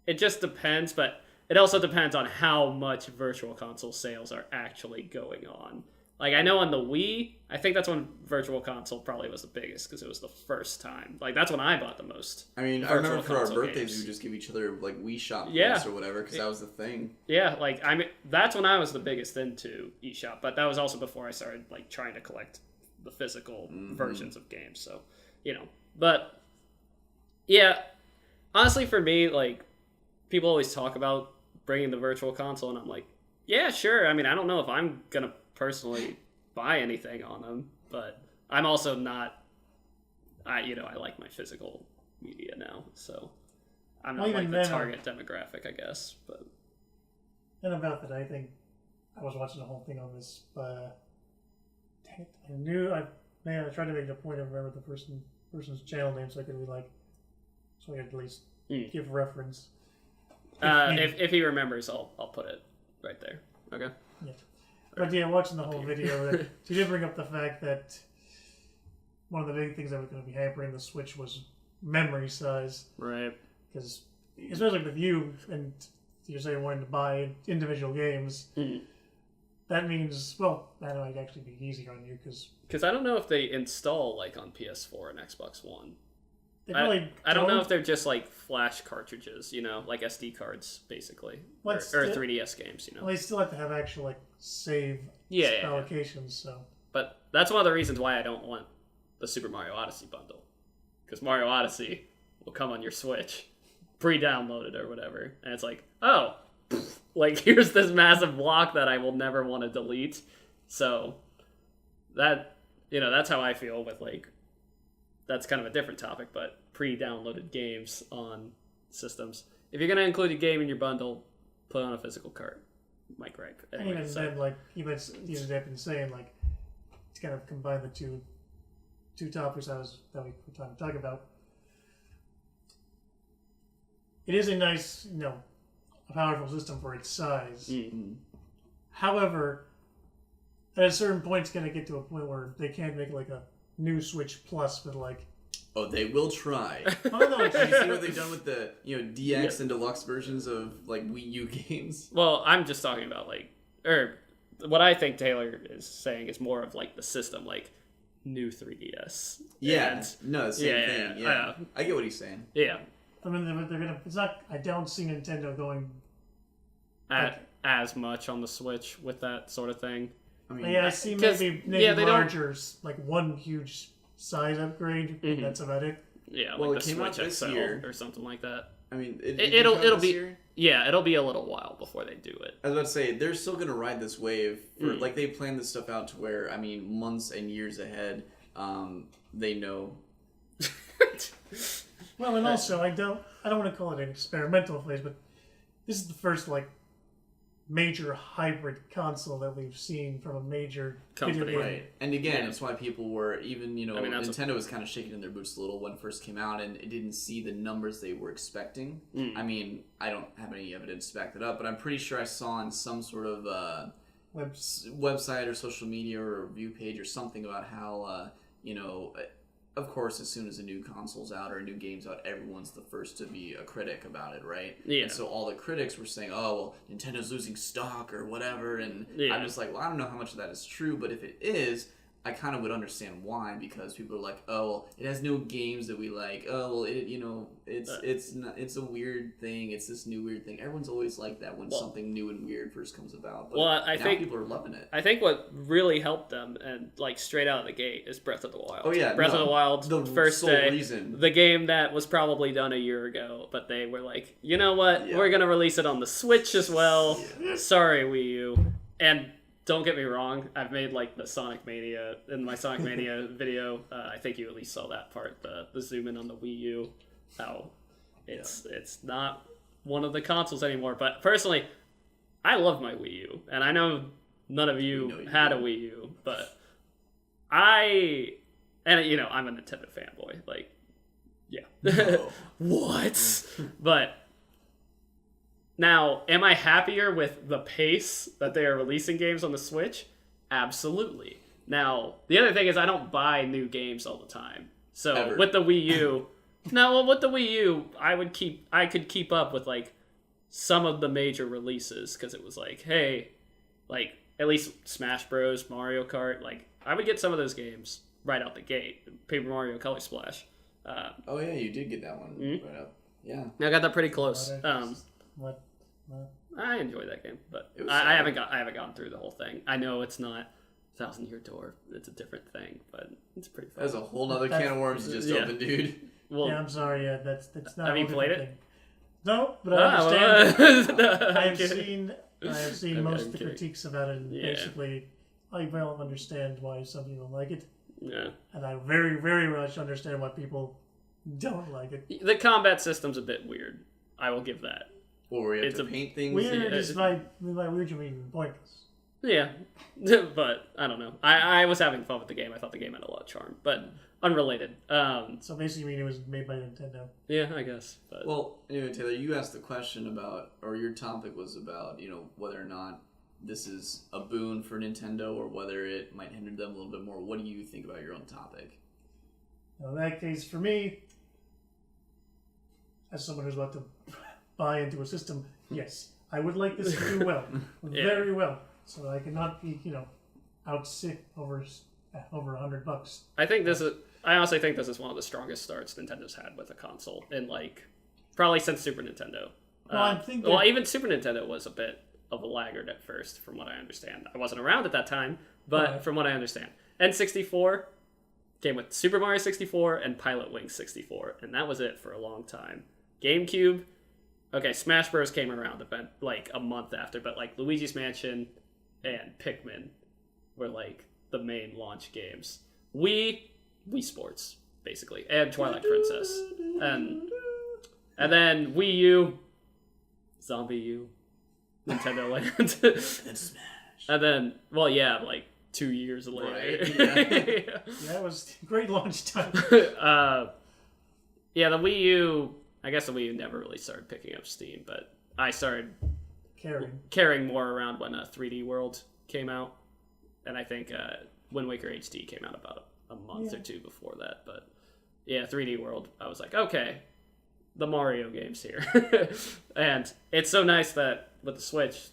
it just depends, but it also depends on how much Virtual Console sales are actually going on. Like, I know on the Wii, I think that's when Virtual Console probably was the biggest, because it was the first time. Like, that's when I bought the most. I mean, I Virtual remember for our Console birthdays, games. we would just give each other, like, Wii Shop Yeah. points or whatever, because that was the thing. Yeah, like, I mean, that's when I was the biggest into eShop, but that was also before I started, like, trying to collect the physical versions of games, so, you know. But, yeah, honestly, for me, like, people always talk about bringing the Virtual Console, and I'm like, yeah, sure. I mean, I don't know if I'm gonna personally buy anything on them, but I'm also not, I like my physical media now, so I'm not like the target demographic, I guess. But and about that, I think I was watching the whole thing on this, but I tried to make it a point to remember the person's channel name so I could at least give reference. If he remembers, I'll put it right there. Okay. Yeah. But yeah, watching the whole video, she did bring up the fact that one of the big things that was going to be hampering the Switch was memory size. Right. Because, especially with you, and you're saying wanting to buy individual games, that means, well, that might actually be easier on you, because I don't know if they install, like, on PS4 and Xbox One. I don't know if they're just like flash cartridges, like SD cards, basically, or 3DS games, Well, they still have to have actual save allocations. So, but that's one of the reasons why I don't want the Super Mario Odyssey bundle, because Mario Odyssey will come on your Switch, pre-downloaded or whatever, and it's like, oh, like here's this massive block that I will never want to delete. So that that's how I feel with that's kind of a different topic, but pre-downloaded games on systems. If you're going to include a game in your bundle, put it on a physical cart. My gripe. Anyway, and even then, you ended up saying, to kind of combine the two topics that we were trying to talk about. It is a nice, a powerful system for its size. Mm-hmm. However, at a certain point, it's going to get to a point where they can't make a new Switch Plus with Oh, they will try. Oh no! Have you seen what they've done with the DX and deluxe versions of Wii U games? Well, I'm just talking about what I think Taylor is saying is more of the system, new 3DS. Yeah, and, no, same thing. Yeah, I get what he's saying. Yeah, I mean, they're gonna. It's not. I don't see Nintendo going as much on the Switch with that sort of thing. I mean, I see maybe larger, one huge size upgrade. Mm-hmm. That's about it. Yeah, well, the Switch XL year or something like that. I mean, it'll be year? Yeah, it'll be a little while before they do it. I was about to say they're still gonna ride this wave. For, they planned this stuff out to where months and years ahead, they know. Well, and also I don't want to call it an experimental phase, but this is the first major hybrid console that we've seen from a major company. video game. Right. And again, that's why people were even, Nintendo was kind of shaking in their boots a little when it first came out and it didn't see the numbers they were expecting. I mean, I don't have any evidence to back that up, but I'm pretty sure I saw on some sort of website or social media or review page or something about how, of course, as soon as a new console's out or a new game's out, everyone's the first to be a critic about it, right? Yeah. And so all the critics were saying, oh, well, Nintendo's losing stock or whatever. And I'm just like, well, I don't know how much of that is true, but if it is, I kind of would understand why, because people are like, oh, well, it has no games that we like. Oh, well, it's a weird thing. It's this new weird thing. Everyone's always like that when something new and weird first comes about. But I think people are loving it. I think what really helped them, and straight out of the gate, is Breath of the Wild. Oh yeah, Breath of the Wild, the first sole day, reason. the game that was probably done a year ago, but they were like, you know what, we're gonna release it on the Switch as well. Yeah. Sorry, Wii U, and. Don't get me wrong, I've made the Sonic Mania, in my Sonic Mania video, I think you at least saw that part, the zoom in on the Wii U, how it's not one of the consoles anymore, but personally, I love my Wii U, and I know none of you had a Wii U, but I'm a Nintendo fanboy, No. What? But... Now, am I happier with the pace that they are releasing games on the Switch? Absolutely. Now, the other thing is I don't buy new games all the time. So with the Wii U, with the Wii U, I could keep up with some of the major releases because it was hey, at least Smash Bros, Mario Kart, I would get some of those games right out the gate. Paper Mario Color Splash. Oh yeah, you did get that one right up. Yeah. I got that pretty close. What? I enjoy that game, but I haven't gone through the whole thing. I know it's not Thousand Year Door; it's a different thing, but it's pretty fun. That's a whole other can of worms you just opened, dude. Well, yeah, I'm sorry. Yeah, that's not. Have you played it? Thing. No, but I understand. Well, I have seen most of the critiques about it, and basically, I well understand why some people like it. Yeah, and I very, very much understand why people don't like it. The combat system's a bit weird. I will give that. Or we have to paint things. Weird is by weird you mean pointless. Yeah, but I don't know. I was having fun with the game. I thought the game had a lot of charm, but unrelated. So basically, you mean it was made by Nintendo? Yeah, I guess. But. Well, anyway, Taylor, you asked the question about, or your topic was about, whether or not this is a boon for Nintendo or whether it might hinder them a little bit more. What do you think about your own topic? Well, in that case, for me, as someone who's about to buy into a system, yes, I would like this to do well, very well, so I cannot be, out sick over $100. I honestly think this is one of the strongest starts Nintendo's had with a console in probably since Super Nintendo. Well, even Super Nintendo was a bit of a laggard at first, from what I understand. I wasn't around at that time, but from what I understand, N64 came with Super Mario 64 and Pilot Wings 64, and that was it for a long time. GameCube. Okay, Smash Bros. Came around a month after, but Luigi's Mansion and Pikmin were the main launch games. Wii Sports, basically, and Twilight Princess. And then Wii U, Zombie U, Nintendo Land. And Smash. And then, 2 years later. Right, yeah. That was great launch time. The Wii U... I guess the Wii U never really started picking up steam, but I started carrying more around when 3D World came out, and I think Wind Waker HD came out about a month or two before that. But 3D World, I was like, okay, the Mario game's here, and it's so nice that with the Switch,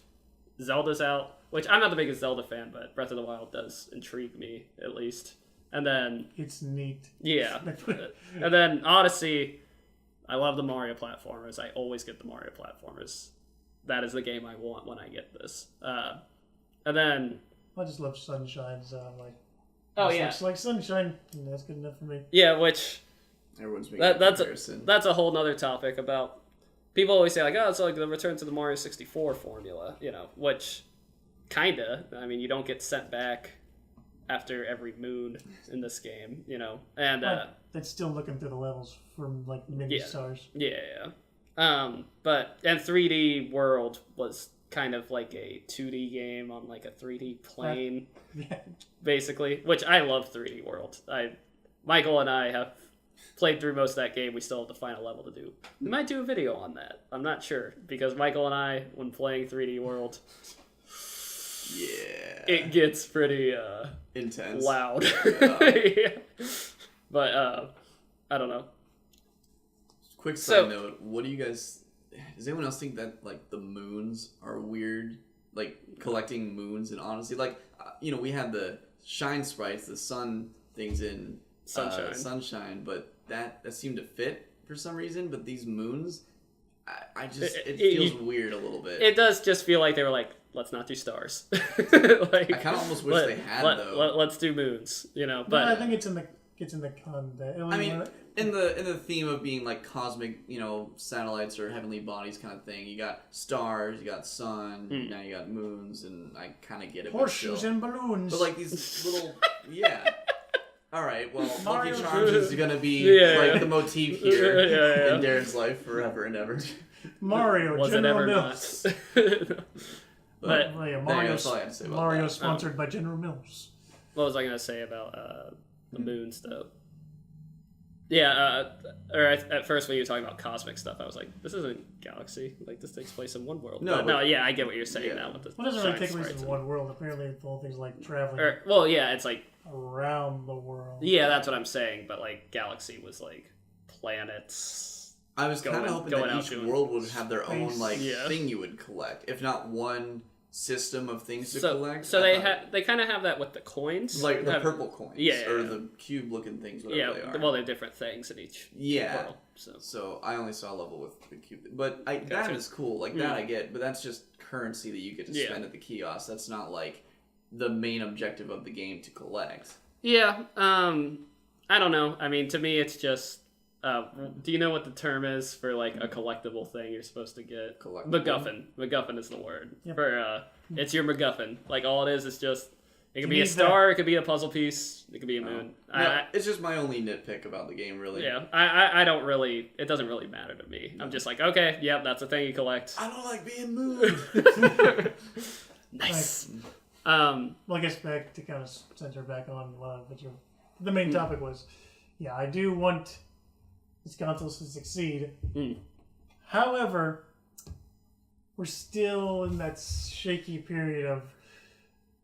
Zelda's out, which I'm not the biggest Zelda fan, but Breath of the Wild does intrigue me at least. And then it's neat. Yeah, and then Odyssey. I love the Mario platformers. I always get the Mario platformers. That is the game I want when I get this. And then... I just love Sunshine, so I'm like... Oh, yeah. Looks like Sunshine. And that's good enough for me. Yeah, which... Everyone's making a comparison. That's a whole nother topic about... People always say, it's the return to the Mario 64 formula, which... Kinda. I mean, you don't get sent back after every moon in this game, you know, and But that's still looking through the levels from like mini stars. yeah. But and 3D World was kind of like a 2D game on like a 3D plane, basically. Which I love 3D World. Michael and I have played through most of that game. We still have the final level to do. We might do a video on that. I'm not sure because Michael and I, when playing 3D World, it gets pretty intense, loud. Yeah. But I don't know. Quick side note: what do you guys? Does anyone else think that like the moons are weird? Like collecting moons in Odyssey, like we had the shine sprites, the sun things in sunshine, but that seemed to fit for some reason. But these moons, it feels weird a little bit. It does just feel like they were like, let's not do stars. Like, I kind of almost wish they had though. Let's do moons, you know. But I think it's in the con. I mean, in the theme of being like cosmic, satellites or heavenly bodies kind of thing. You got stars, you got sun, now you got moons, and I kind of get it. Horseshoes and balloons. But like these little, All right, well, Lucky Charms is gonna be like the motif here in Darren's life forever and ever. Mario, was General it ever Mills. But Mario sponsored by General Mills. What was I gonna say about the moons though? Yeah, or at first when you were talking about cosmic stuff, I was like, this isn't Galaxy. Like, this takes place in one world. No, yeah, I get what you're saying now. With the well, it doesn't really take place in one world. Apparently, the whole thing's like traveling. It's like around the world. Yeah, that's what I'm saying. But like, Galaxy was like planets. I was kind of hoping that each world would have their own thing you would collect, if not one system of things to collect. So they kind of have that with the coins, like the purple coins, or the cube looking things, whatever they are. Well, they're different things in each world. So I only saw a level with the cube, but that is cool. Like that I get, but that's just currency that you get to spend at the kiosk. That's not like the main objective of the game to collect. Yeah, I don't know. I mean, to me, it's just. Do you know what the term is for like a collectible thing you're supposed to get? MacGuffin. MacGuffin is the word. Yep. For it's your MacGuffin. Like all it is just it could be a star, it could be a puzzle piece, it could be a moon. It's just my only nitpick about the game, really. Yeah, I don't really. It doesn't really matter to me. I'm just like, okay, yep, that's a thing you collect. I don't like being moved. Nice. Well, I guess back to kind of center back on what the main topic was. Yeah, I do want these consoles to succeed. However, we're still in that shaky period of,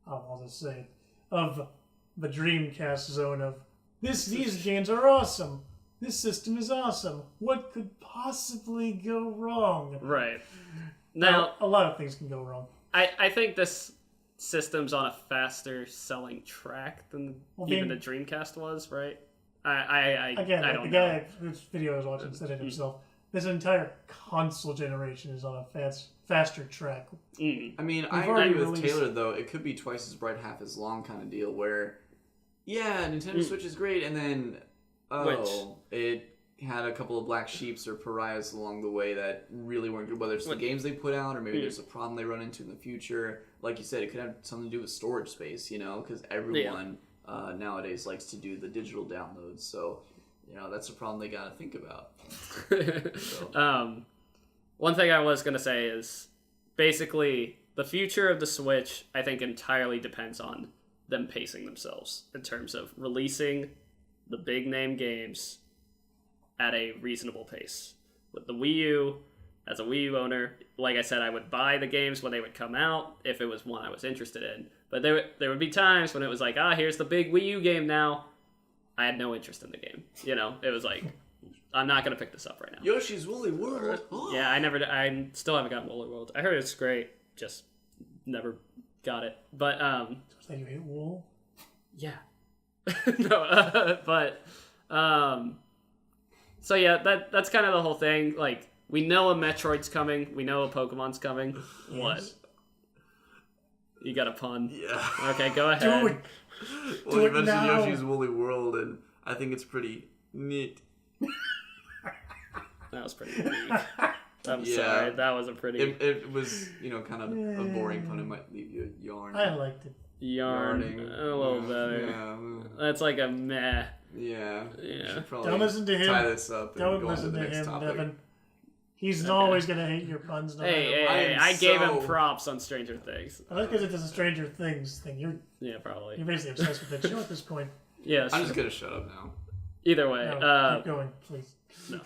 I'll just say it, of the Dreamcast zone of, these games are awesome. This system is awesome. What could possibly go wrong? Right. Now, a lot of things can go wrong. I think this system's on a faster selling track than even the Dreamcast was, right? I don't know. The guy whose video I was watching said it himself. This entire console generation is on a faster track. I mean, I agree with Taylor, though. It could be twice as bright, half as long kind of deal where, Nintendo Switch is great, and then, it had a couple of black sheeps or pariahs along the way that really weren't good, whether it's the games they put out or maybe there's a problem they run into in the future. Like you said, it could have something to do with storage space, because everyone... nowadays likes to do the digital downloads, so that's a problem they gotta think about. One thing I was gonna say is basically the future of the Switch I think entirely depends on them pacing themselves in terms of releasing the big name games at a reasonable pace. With the Wii U, as a Wii U owner, like I said, I would buy the games when they would come out if it was one I was interested in. But there would be times when it was like, here's the big Wii U game now. I had no interest in the game. It was like, I'm not going to pick this up right now. Yoshi's Woolly World. Yeah, I still haven't gotten Woolly World. I heard it's great, just never got it. But, so you hate wool? Yeah. No, but, so yeah, that's kind of the whole thing. Like, we know a Metroid's coming. We know a Pokemon's coming. Yes. What? You got a pun? Yeah. Okay, go ahead. Do it. Well, you mentioned Yoshi's Woolly World, and I think it's pretty neat. That was pretty neat. I'm sorry. That was a pretty... It was, kind of a boring pun. It might leave you a yarn. I liked it. Yarn. A little better. Yeah. That's like a meh. Yeah. Yeah. Don't listen to him. Tie this up and Don't go on listen to the to next him, topic. Devin. He's always gonna hate your puns. No matter Hey, what. I gave him so- props on Stranger Things. I like because it's a Stranger Things thing. You're Probably. basically obsessed with it. You know, at this point. Yes. I'm just gonna shut up now. Either way. No, keep going, please. No.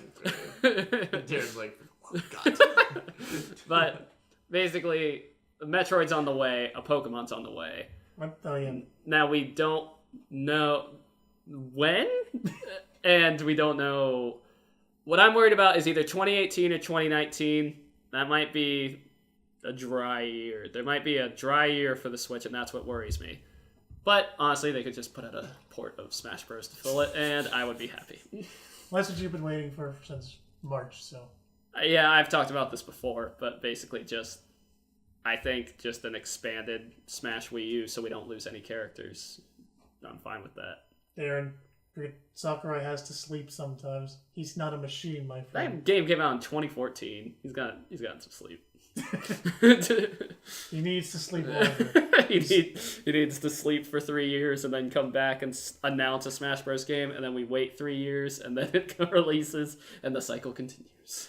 Darren's like, oh, God. But basically, Metroid's on the way, a Pokemon's on the way. What? Oh yeah. Now we don't know when, and we don't know. What I'm worried about is either 2018 or 2019. That might be a dry year. There might be a dry year for the Switch, and that's what worries me. But honestly, they could just put out a port of Smash Bros. To fill it, and I would be happy. Well, that's what you've been waiting for since March, so. Yeah, I've talked about this before, but basically I think just an expanded Smash Wii U so we don't lose any characters. I'm fine with that. Darren, Sakurai has to sleep sometimes. He's not a machine, my friend. That game came out in 2014. He's gotten some sleep. He needs to sleep longer. he needs to sleep for 3 years and then come back and announce a Smash Bros. Game, and then we wait 3 years and then it releases and the cycle continues.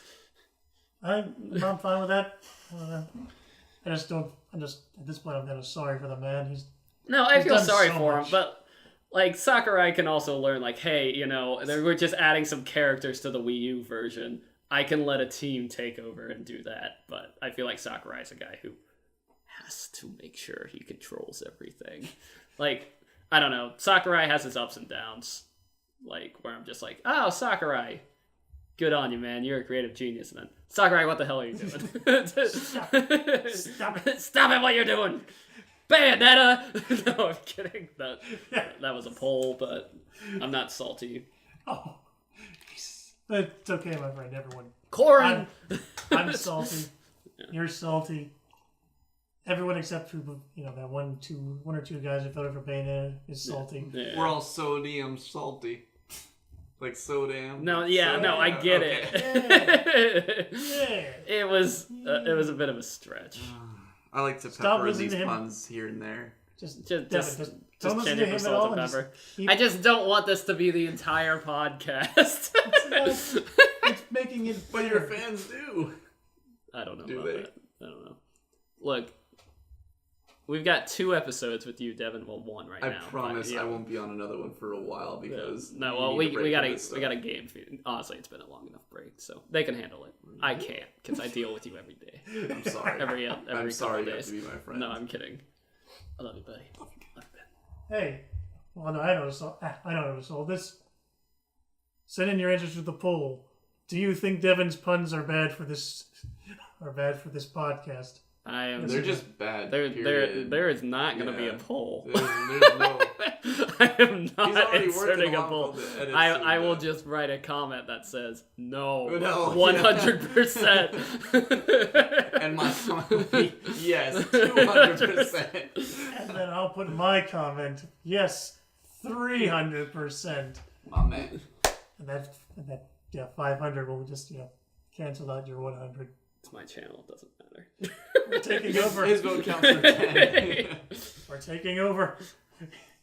I'm fine with that. I just don't. I'm just at this point. I'm kind of sorry for the man. No, I feel done sorry so for him, much. but like Sakurai can also learn, like, hey, we're just adding some characters to the Wii U version. I can let a team take over and do that, but I feel like Sakurai's a guy who has to make sure he controls everything. Like, I don't know, Sakurai has his ups and downs, like where I'm just like, oh, Sakurai, good on you, man. You're a creative genius. And then, Sakurai, what the hell are you doing? Stop it. Stop it, what you're doing. Bayonetta! No, I'm kidding. That was a poll, but I'm not salty. Oh, it's okay, my friend. Everyone. Corrin! I'm salty. You're salty. Everyone except for that one or two guys who voted for Bayonetta is salty. Yeah. We're all so damn salty. Like so damn. No, yeah, no, I get it. Yeah. It was a bit of a stretch. I like to Stop pepper listening these to him. puns here and there. Just Just don't listen change to it him for at all. salt and and pepper. keep- I just don't want this to be the entire podcast. it's making it. But your fans do. I don't know Do about they? that. I don't know. Look, we've got 2 episodes with you, Devin. Well, 1 right I now. promise but, yeah. I won't be on another one for a while because No, you well, need we a break got from this we got a stuff. game feed. Honestly, it's been a long enough break, so they can handle it. I can't because I deal with you every day. I'm sorry. Every I'm sorry couple you have days. to be my friend. No, I'm kidding. I love you, buddy. Love you, Ben. Hey, well, no, I know all this. Send in your answers to the poll. Do you think Devin's puns are bad for this? Podcast? I am. They're just bad. There is not going to be a Yeah. poll. There's no. I am He's not already inserting working a on poll. all the edits I and will the- just write a comment that says no, No, 100%. And my comment will be yes, 200%. And then I'll put my comment. Yes, 300%. My man. And that 500 will just cancel out your 100. It's my channel. It doesn't matter. We're taking over. His vote counts for 10. We're taking over.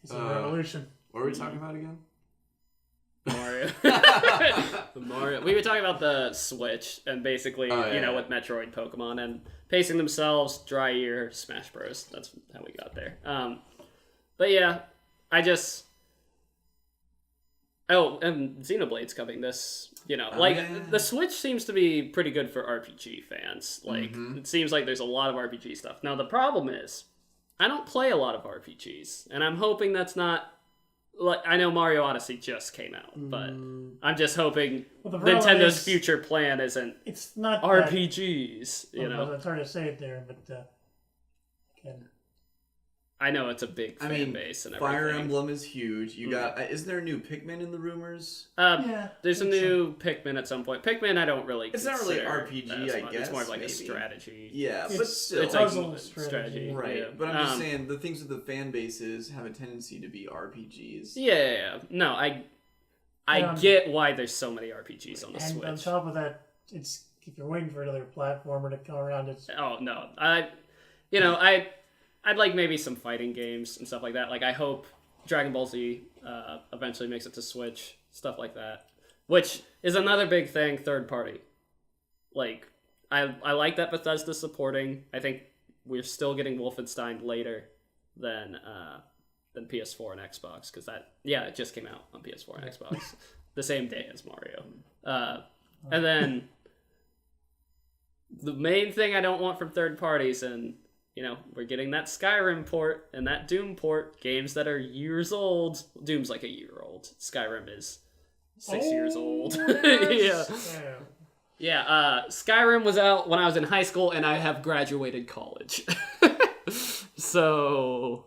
It's a revolution. What were we talking about again? Mario. We were talking about the Switch and basically, yeah. with Metroid, Pokemon, and pacing themselves, dry year, Smash Bros. That's how we got there. But yeah, I just. Oh, and Xenoblade's coming this. The Switch seems to be pretty good for RPG fans. Like, It seems like there's a lot of RPG stuff. Now, the problem is, I don't play a lot of RPGs, and I'm hoping that's not. Like, I know Mario Odyssey just came out, but I'm just hoping Well, the problem Nintendo's is, future plan isn't It's not RPGs. It's hard to say it there, but again, I know it's a big fan base and everything. Fire Emblem is huge. You got. Isn't there a new Pikmin in the rumors? There's a new Pikmin at some point. Pikmin, I don't really. It's not really consider RPG, as I much. guess. It's more of like maybe. a strategy. Yeah, but It's still. It's puzzle like strategy. Right, Yeah. but I'm just saying the things with the fan bases have a tendency to be RPGs. Yeah. No, I get why there's so many RPGs on the and Switch. on top of that, it's if you're waiting for another platformer to come around, it's Oh no, I'd like maybe some fighting games and stuff like that. Like I hope Dragon Ball Z eventually makes it to Switch, stuff like that. Which is another big thing, third party. Like I like that Bethesda's supporting. I think we're still getting Wolfenstein later than PS4 and Xbox because it just came out on PS4 and Xbox the same day as Mario. And then the main thing I don't want from third parties, and we're getting that Skyrim port and that Doom port, games that are years old. Doom's like a year old. Skyrim is 6 years old. Yeah. Skyrim was out when I was in high school, and I have graduated college. So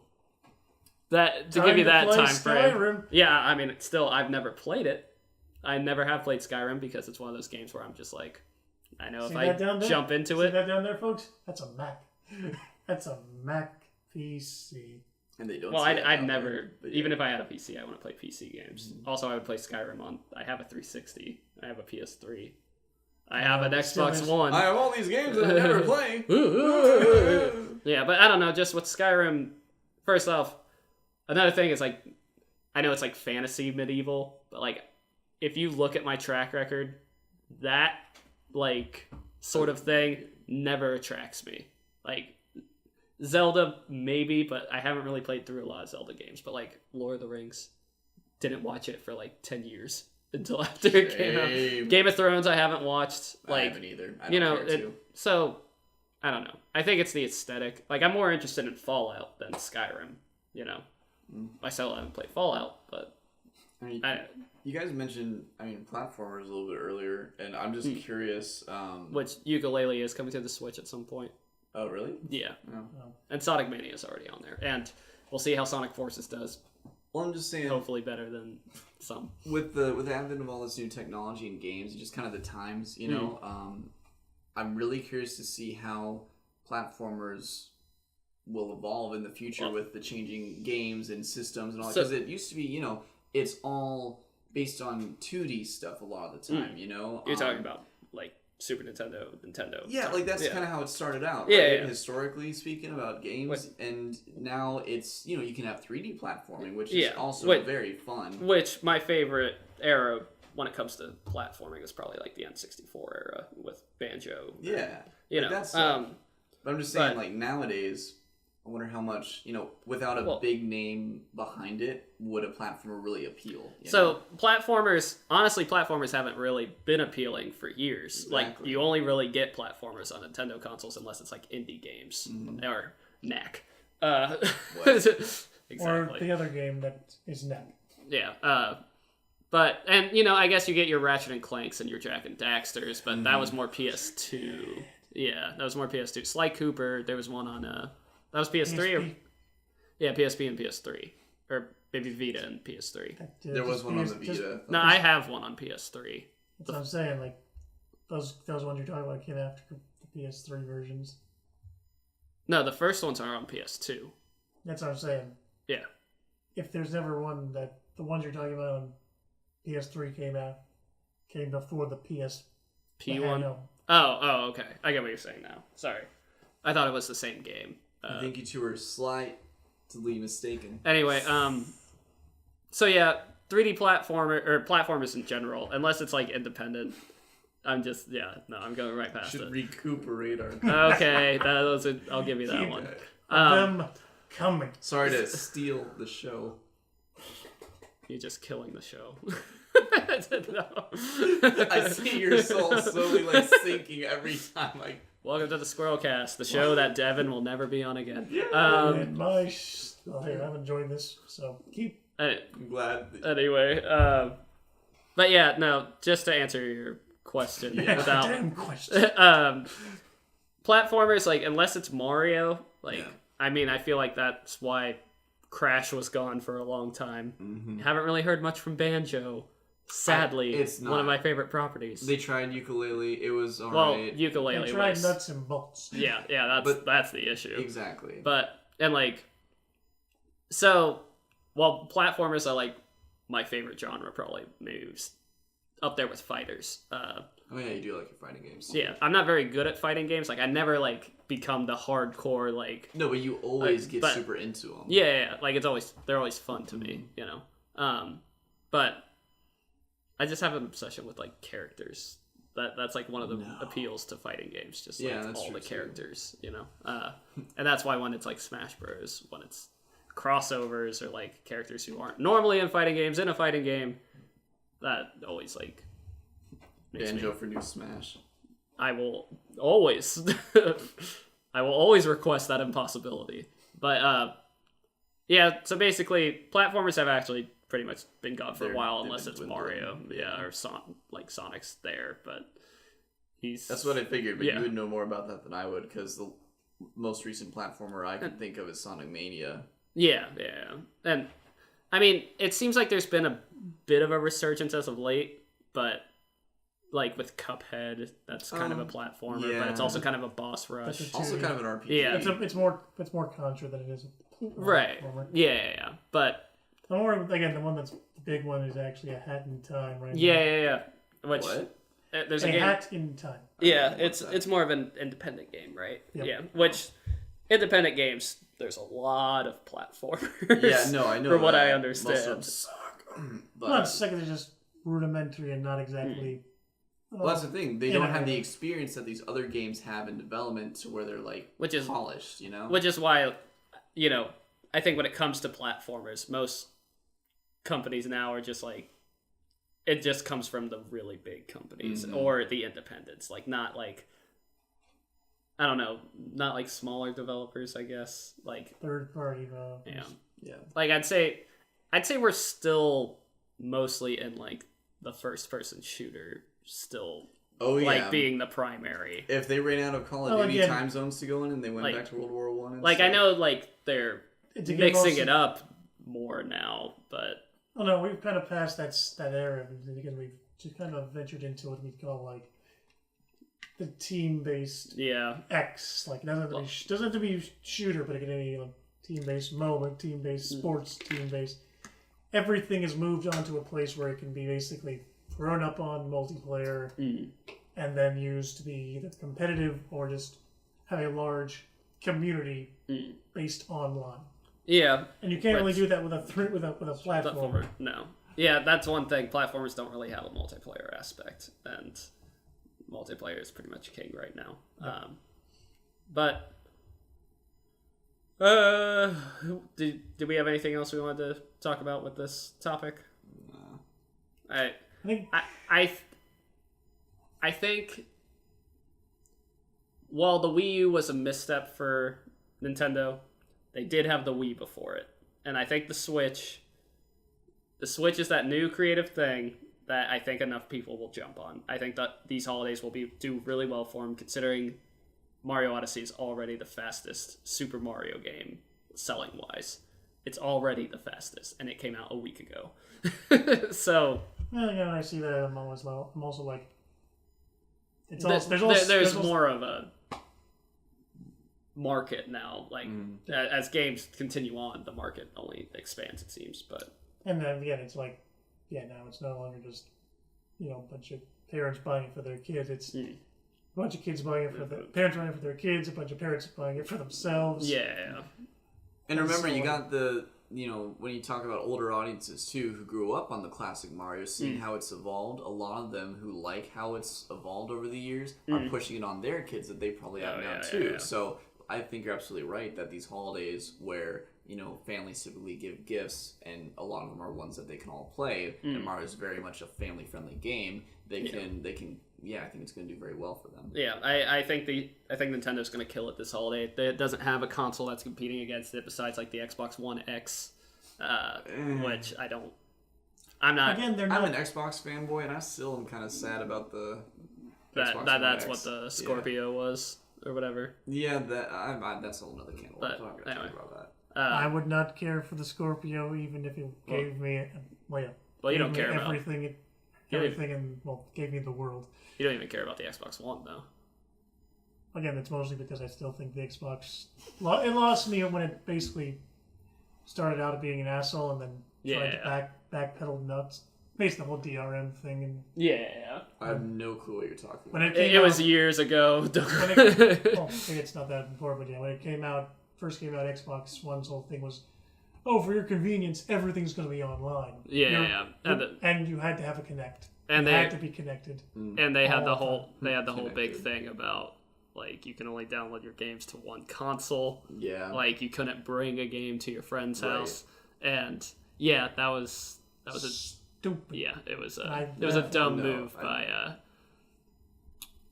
that to give you that time frame. Skyrim. Yeah, I mean, still, I've never played it. I never have played Skyrim because it's one of those games where I'm just like, I know if I jump into it. See that down there, folks? That's a Mac. That's a Mac PC. And they don't. Well, I'd never, even if I had a PC, I want to play PC games. Mm-hmm. Also, I would play Skyrim on. I have a 360. I have a PS3. I have an Xbox One. I have all these games that I never play. Yeah, but I don't know. Just with Skyrim, first off, another thing is like, I know it's like fantasy medieval, but like, if you look at my track record, that like sort of thing never attracts me. Like Zelda maybe, but I haven't really played through a lot of Zelda games. But like Lord of the Rings, didn't watch it for like 10 years until after it came out. Game of Thrones I haven't watched. Like, I haven't either. I don't care to. So I don't know. I think it's the aesthetic. Like I'm more interested in Fallout than Skyrim. I still haven't played Fallout, but you guys mentioned, platformers a little bit earlier, and I'm just curious. Which Ukulele is coming to the Switch at some point. Oh, really? Yeah. Oh. And Sonic Mania is already on there. And we'll see how Sonic Forces does. Well, I'm just saying... Hopefully better than some. With the advent of all this new technology in games, and just kind of the times, I'm really curious to see how platformers will evolve in the future with the changing games and systems and all that. Because it used to be, it's all based on 2D stuff a lot of the time, You're talking about, like, Super Nintendo. Yeah, like that's kind of how it started out, right? Yeah. Historically speaking about games, and now it's, you can have 3D platforming, which is also very fun. Which, my favorite era when it comes to platforming is probably like the N64 era with Banjo. Yeah. That's but I'm just saying, like, nowadays, I wonder how much, without a big name behind it, would a platformer really appeal? So, platformers haven't really been appealing for years. Exactly. Like, you only really get platformers on Nintendo consoles unless it's like indie games or NAC. Exactly. Or the other game that is NAC. Yeah. I guess you get your Ratchet and Clanks and your Jack and Daxters, but that was more PS2. Yeah, that was more PS2. Sly Cooper, there was one on... that was PS3? PSP and PS3. Or maybe Vita and PS3. There was one on the Vita. No, I have one on PS3. That's what I'm saying. Like, those ones you're talking about came after the PS3 versions. No, the first ones are on PS2. That's what I'm saying. Yeah. If there's ever one that... The ones you're talking about on PS3 came before the P one? Oh, okay. I get what you're saying now. Sorry. I thought it was the same game. I think you two are slightly mistaken. Anyway, so yeah, 3D platformers in general, unless it's like independent. I'm going right past Should it. recuperate our... Okay, I'll give you that one. Them coming. Sorry to steal the show. You're just killing the show. I see your soul slowly sinking every time I... Welcome to the Squirrelcast, the show that Devin will never be on again. Here, I've enjoyed this, so keep... I'm glad. Anyway, but yeah, no, just to answer your question without... Damn question. Platformers, like, unless it's Mario, I feel like that's why Crash was gone for a long time. Mm-hmm. Haven't really heard much from Banjo. Sadly, it's one of my favorite properties. They tried Ukulele. It was alright. Well, Ukulele they tried nuts and bolts. Yeah, that's the issue. Exactly. But, while platformers are, my favorite genre, probably, maybe up there with fighters. Oh yeah, you do like your fighting games. Yeah, I'm not very good at fighting games. Like I never like become the hardcore like. No, but you always get super into them. Yeah. Like they're always fun to me, you know. But I just have an obsession with like characters. That's like one of the appeals to fighting games. Just like all the characters, you know. And that's why when it's like Smash Bros, when it's crossovers or like characters who aren't normally in fighting games in a fighting game, that always like. Banjo for new Smash. I will always request that impossibility. But yeah, so basically platformers have actually pretty much been gone for a while unless it's Mario. Yeah, or Sonic's there, but that's what I figured, but you would know more about that than I would because the most recent platformer I can think of is Sonic Mania. Yeah. And I mean, it seems like there's been a bit of a resurgence as of late, but like with Cuphead, that's kind of a platformer, but it's also kind of a boss rush. Also kind of an RPG. Yeah, it's more Contra than it is a right. Yeah. But the one that's the big one is actually a Hat in Time, right? Yeah. Which what? There's a game. Hat in Time. Yeah, it's more of an independent game, right? Yep. Yeah, which independent games, there's a lot of platformers. Yeah, no, I know. From what I understand, most of them suck. But well, it's they're just rudimentary and not exactly. Well, that's the thing. They don't have the experience that these other games have in development to where they're like polished, you know? Which is why, you know, I think when it comes to platformers, most companies now are just like, it just comes from the really big companies or the independents. Like, not like, I don't know, not like smaller developers, I guess. Like third party. Yeah. Like, I'd say we're still mostly in like the first person shooter still being the primary. If they ran out of Call of Duty time zones to go in and they went back to World War One, like stuff. I know like they're mixing it up more now, but no, we've kind of passed that era because we've just kind of ventured into what we call like the team-based X. Like it doesn't have to be shooter, but it can be like team-based MOBA, team-based sports, team-based. Everything has moved on to a place where it can be basically thrown up on multiplayer and then used to be either competitive or just have a large community based online. Yeah, and you can't really do that with a platformer. No. Yeah, that's one thing. Platformers don't really have a multiplayer aspect, and multiplayer is pretty much king right now. Yeah. Did we have anything else we wanted to talk about with this topic? No. I think while the Wii U was a misstep for Nintendo, they did have the Wii before it. And I think the Switch is that new creative thing that I think enough people will jump on. I think that these holidays will do really well for them, considering Mario Odyssey is already the fastest Super Mario game selling-wise. It's already the fastest, and it came out a week ago. So... Yeah, I see that. I'm also like... There's more of a market now. Like, as games continue on, the market only expands, it seems. But and then, again, it's like, now it's no longer just, a bunch of parents buying it for their kids. It's a bunch of kids buying it for the parents buying it for their kids, a bunch of parents buying it for themselves. Yeah. And remember, you got the... when you talk about older audiences too, who grew up on the classic Mario, seeing how it's evolved, a lot of them who like how it's evolved over the years are pushing it on their kids that they probably have now too. Yeah. So I think you're absolutely right that these holidays where, families typically give gifts and a lot of them are ones that they can all play, and Mario's very much a family-friendly game, I think it's going to do very well for them. Yeah, I think Nintendo's going to kill it this holiday. It doesn't have a console that's competing against it besides like the Xbox One X, which I'm not. Again, I'm an Xbox fanboy, and I still am kind of sad about the Xbox One X. What the Scorpio was or whatever. Yeah, that's a whole other can of worms. I'm not going to talk about that. I would not care for the Scorpio even if it gave me you don't care about everything and gave me the world. You don't even care about the Xbox One, though. Again, it's mostly because I still think the Xbox... It lost me when it basically started out being an asshole and then tried to backpedal nuts based on the whole DRM thing. And Yeah. I have no clue what you're talking when about. it came It out, was years ago. well, maybe it's not that before, but yeah, when it first came out, Xbox One's whole thing was, oh, for your convenience, everything's going to be online. Yeah. And you had to have a Connect. And you they had to be connected. And they had the all whole Connected. big thing about like you can only download your games to one console. Yeah. Like you couldn't bring a game to your friend's Right. house. And yeah, that was a Stupid. yeah, it was a I dumb no, move I- by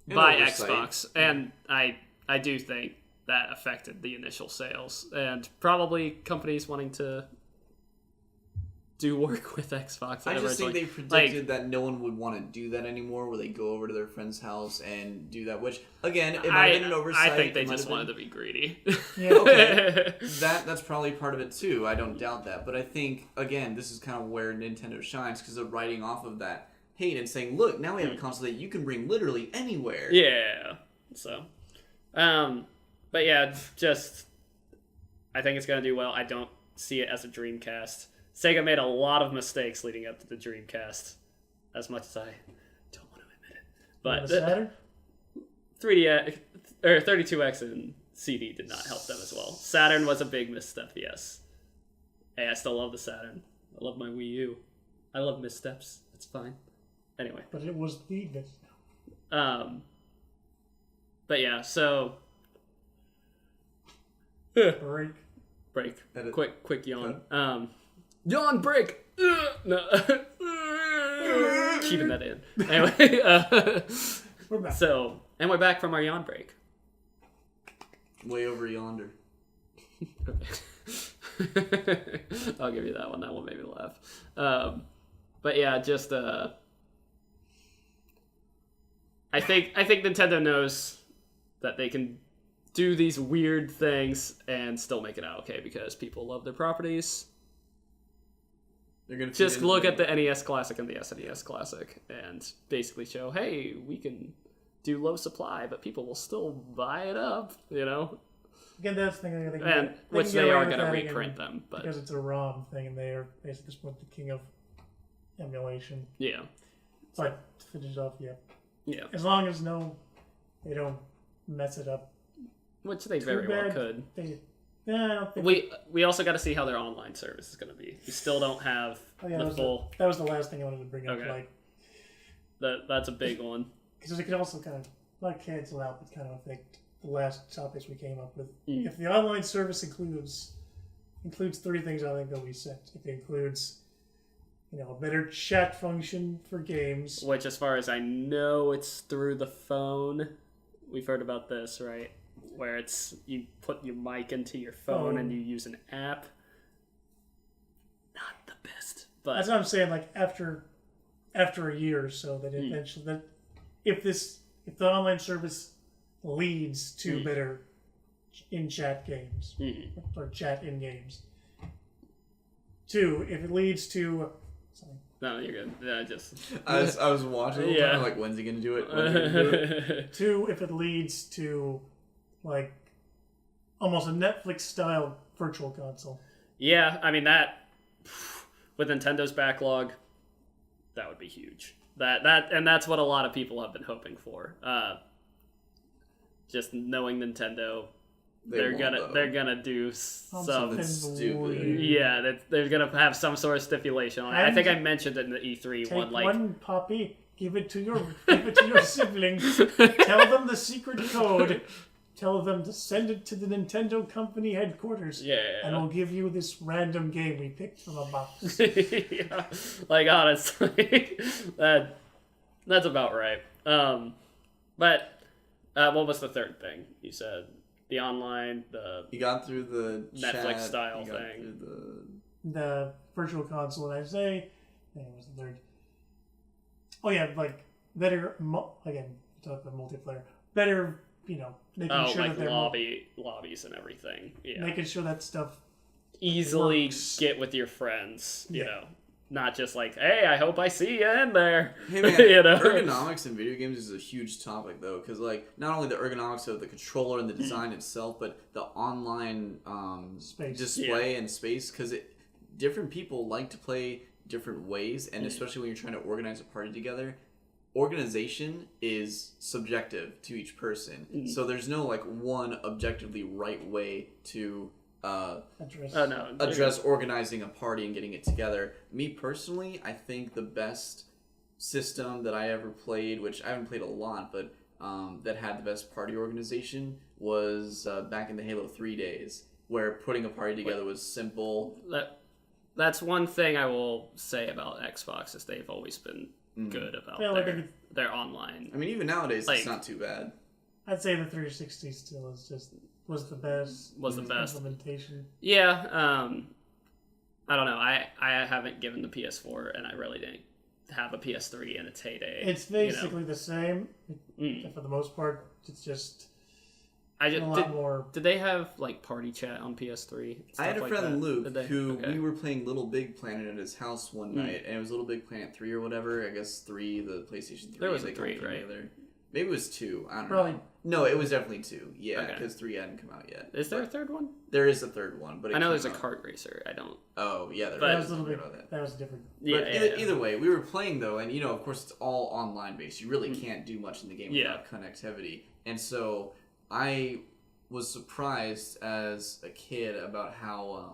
An oversight. Xbox. And I do think that affected the initial sales and probably companies wanting to do work with Xbox. I just think originally. they predicted that no one would want to do that anymore, where they go over to their friend's house and do that. Which, again, it might have been an oversight. I think they it might just have wanted to be greedy. Yeah. Okay, that's probably part of it too. I don't doubt that, but I think again, this is kind of where Nintendo shines because they're writing off of that hate and saying, "Look, now we have a console that you can bring literally anywhere." Yeah. So, but yeah, just I think it's gonna do well. I don't see it as a Dreamcast. Sega made a lot of mistakes leading up to the Dreamcast, as much as I don't want to admit it. But The Saturn? 3D or 32X and CD did not help them as well. Saturn was a big misstep, yes. Hey, I still love the Saturn. I love my Wii U. I love missteps. It's fine. Anyway. But it was the best. But yeah, so Break. Edit. quick yawn. Yawn break. No. Keeping that in. Anyway, We're back. so and we're back from our yawn break. Way over yonder. I'll give you that one. That one made me laugh. But yeah, just I think Nintendo knows that they can do these weird things and still make it out okay because people love their properties. They're gonna Just feed look into at the NES Classic and the SNES Classic and basically show, hey, we can do low supply, but people will still buy it up, you know? Again, that's the thing. And which they are going to reprint them, but because it's a ROM thing, and they are basically this point the king of emulation. yeah. But to finish off, yeah. Yeah. As long as they don't mess it up. Which they Too very well bad. could. Yeah, I don't think We also got to see how their online service is going to be. We still don't have the full. that was the last thing I wanted to bring up. Okay. Like, That's a big one. because it could also kind of not cancel out, but kind of affect the last topics we came up with. Mm. If the online service includes three things, I think they'll be set. If it includes, a better chat function for games. Which, as far as I know, it's through the phone. We've heard about this, right? Where it's you put your mic into your phone and you use an app. Not the best, but That's what I'm saying. Like after a year or so, that eventually if the online service leads to better in-chat games or chat in games. 2, if it leads to sorry. no, you're good. Yeah, just I was watching the whole time, like, when's he gonna do it? When's he gonna do it? 2, if it leads to like almost a Netflix style virtual console. Yeah, I mean that with Nintendo's backlog, that would be huge. And that's what a lot of people have been hoping for. Just knowing Nintendo, they're gonna do some Something stupid. weird. yeah, they're gonna have some sort of stipulation on it. I think I mentioned it in the E3 Take one, like one puppy, give it to your siblings. Tell them the secret code. Tell them to send it to the Nintendo company headquarters. yeah, And we'll give you this random game we picked from a box. yeah. Like honestly, that's about right. But what was the third thing you said? The online, You got through the Netflix chat, style you got thing. through The virtual console, and I say, what was the third? Oh yeah, like better. Again, talk about multiplayer. Better, making sure like that they're lobbies and everything. Yeah, making sure that stuff easily works. get with your friends. You Yeah. know, not just like, hey, I hope I see you in there. Hey man, You know? ergonomics in video games is a huge topic though, because like not only the ergonomics of the controller and the design itself, but the online Space. display and space. Because different people like to play different ways, and especially when you're trying to organize a party together, organization is subjective to each person. So there's no like one objectively right way to address organizing a party and getting it together. Me personally, I think the best system that I ever played, which I haven't played a lot, but that had the best party organization was back in the Halo 3 days, where putting a party together was simple. That's one thing I will say about Xbox is they've always been good about their online. I mean, even nowadays, it's not too bad. I'd say the 360 still was the best. Was the best implementation. Yeah, I don't know. I haven't given the PS4, and I really didn't have a PS3 in its heyday. It's basically the same, for the most part. It's just a lot more. Did they have like party chat on PS3? I had a friend Luke who we were playing Little Big Planet at his house one night, and it was Little Big Planet 3 or whatever. I guess 3, the PlayStation 3. There was a 3, right? Maybe it was 2. I don't know. No, it was definitely 2. Yeah, because 3 hadn't come out yet. Is there a third one? There is a third one, but I know there's a kart racer. I don't. Oh yeah, that was a little bit. That was different. Either way, we were playing though, and of course, it's all online based. You really can't do much in the game without connectivity, and so I was surprised as a kid about how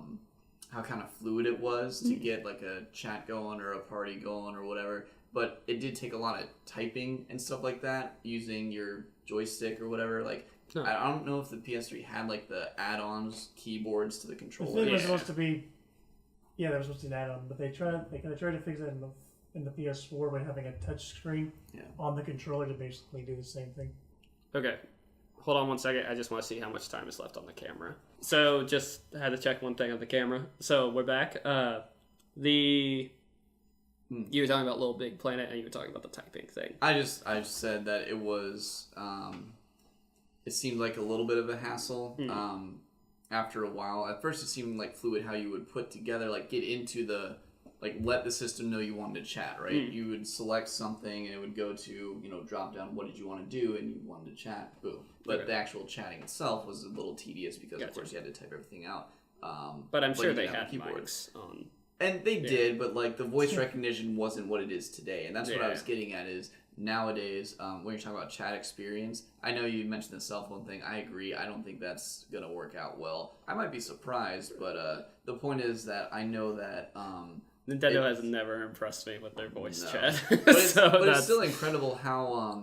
kind of fluid it was to get like a chat going or a party going or whatever. But it did take a lot of typing and stuff like that using your joystick or whatever. Like, I don't know if the PS3 had like the add-ons keyboards to the controller. The thing was supposed to be, there was supposed to be an add-on, but they tried to fix that in the PS4 by having a touch screen on the controller to basically do the same thing. Okay, hold on one second. I just want to see how much time is left on the camera. So just had to check one thing on the camera. So we're back. You were talking about Little Big Planet, and you were talking about the typing thing. I just said that it was, it seemed like a little bit of a hassle after a while. At first it seemed like fluid how you would put together, like get into the, like let the system know you wanted to chat, right? You would select something and it would go to, drop down what did you want to do, and you wanted to chat, boom. But the actual chatting itself was a little tedious because of course you had to type everything out. But I'm sure they had mics on. And they did, but like the voice recognition wasn't what it is today, and that's what I was getting at. Is nowadays when you're talking about chat experience, I know you mentioned the cell phone thing. I agree. I don't think that's gonna work out well. I might be surprised, but the point is that I know that Nintendo has never impressed me with their voice chat. But it's still incredible how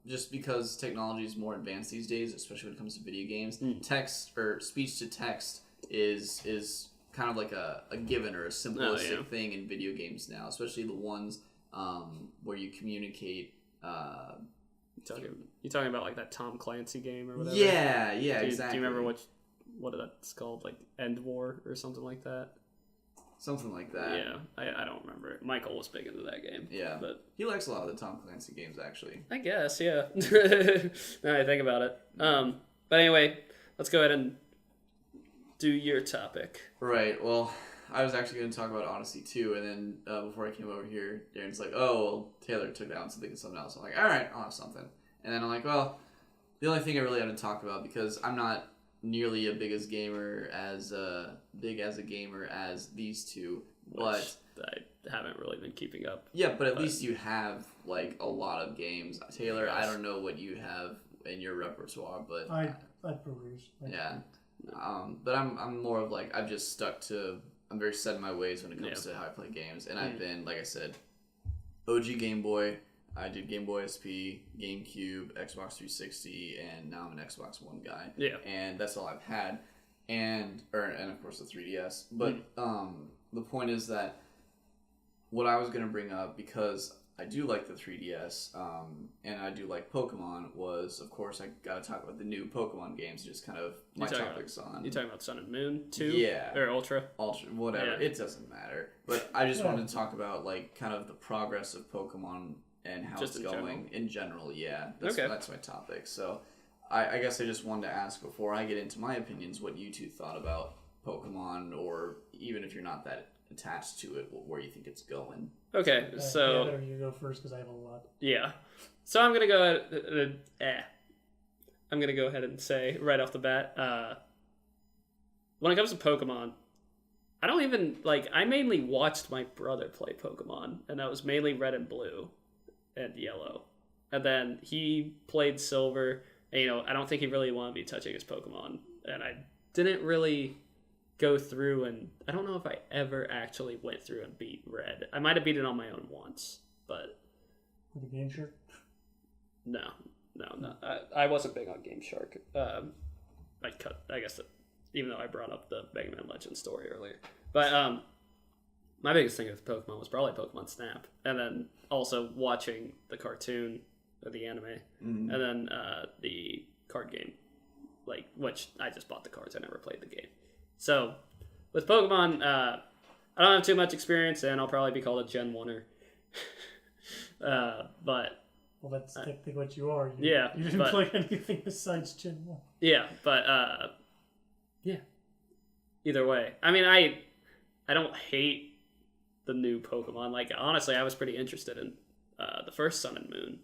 just because technology is more advanced these days, especially when it comes to video games, text or speech to text is kind of like a given or a simplistic thing in video games now, especially the ones where you communicate. You talking about like that Tom Clancy game or whatever? Yeah, exactly. Do you remember what that's called? Like End War or something like that? Something like that. Yeah, I don't remember it. Michael was big into that game. Yeah, but he likes a lot of the Tom Clancy games, actually. I guess, yeah. Now I think about it. But anyway, let's go ahead and do your topic. Right. Well, I was actually going to talk about Odyssey 2, and then before I came over here, Darren's like, "Oh, well, Taylor took that one, so think of something else." I'm like, "All right, I'll have something." And then I'm like, "Well, the only thing I really have to talk about, because I'm not nearly as big as a gamer as these two, but I haven't really been keeping up. Yeah, but at least you have like a lot of games. Taylor, I don't know what you have in your repertoire, but I peruse. But I'm more of like, I've just stuck to, I'm very set in my ways when it comes to how I play games, and I've been, like I said, OG Game Boy. I did Game Boy SP, GameCube, Xbox 360, and now I'm an Xbox One guy. Yeah. And that's all I've had. And of course the 3DS. But the point is that what I was going to bring up, because I do like the 3DS, and I do like Pokemon, was, of course, I got to talk about the new Pokemon games, just kind of my topics on. You talking about Sun and Moon 2? Yeah. Or Ultra? Ultra, whatever. Yeah. It doesn't matter. But I just wanted to talk about, like, kind of the progress of Pokemon and how it's going in general. Yeah, that's my topic. So I guess I just wanted to ask, before I get into my opinions, what you two thought about Pokemon, or even if you're not that attached to it, where you think it's going. Okay, so better you go first because I have a lot. Yeah, so I'm gonna go ahead and say right off the bat, when it comes to Pokemon, I don't even, like, I mainly watched my brother play Pokemon, and that was mainly Red and Blue and Yellow. And then he played Silver, and, you know, I don't think he really wanted me touching his Pokemon, and I didn't really go through, and I don't know if I ever actually went through and beat Red. I might have beat it on my own once, but... With a Game Shark? No. I wasn't big on Game Shark. I guess... Even though I brought up the Mega Man Legends story earlier. But my biggest thing with Pokemon was probably Pokemon Snap. And then also watching the cartoon, or the anime. Mm-hmm. And then the card game. Like, which I just bought the cards. I never played the game. So, with Pokemon, I don't have too much experience, and I'll probably be called a Gen 1er. But... Well, that's technically what you are. You didn't play anything besides Gen 1. Yeah, but... yeah. Either way. I mean, I don't hate the new Pokemon. Like, honestly, I was pretty interested in the first Sun and Moon.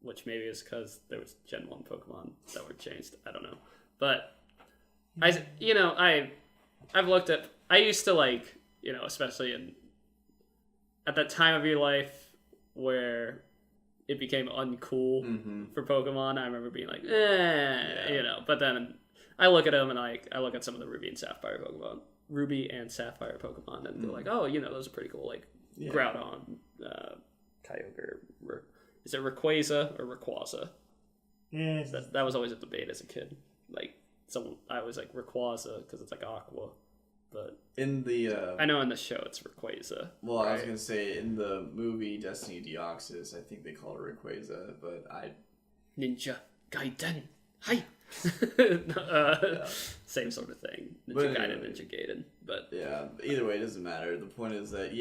Which maybe is because there was Gen 1 Pokemon that were changed. I don't know. But, I've looked at... I used to, like, you know, especially at that time of your life where it became uncool for Pokemon, I remember being like, you know. But then... I look at them and I look at some of the Ruby and Sapphire Pokemon, and they're like, oh, you know, those are pretty cool. Like Groudon, Kyogre, is it Rayquaza or Rayquaza? Yeah, that was always a debate as a kid. Like I was like Rayquaza because it's like Aqua, but in the I know in the show it's Rayquaza. Well, right? I was gonna say in the movie Destiny Deoxys, I think they call it Rayquaza, but Ninja Gaiden. Hi. Same sort of thing. Ninja Gaiden. But yeah, either way, it doesn't matter. The point is that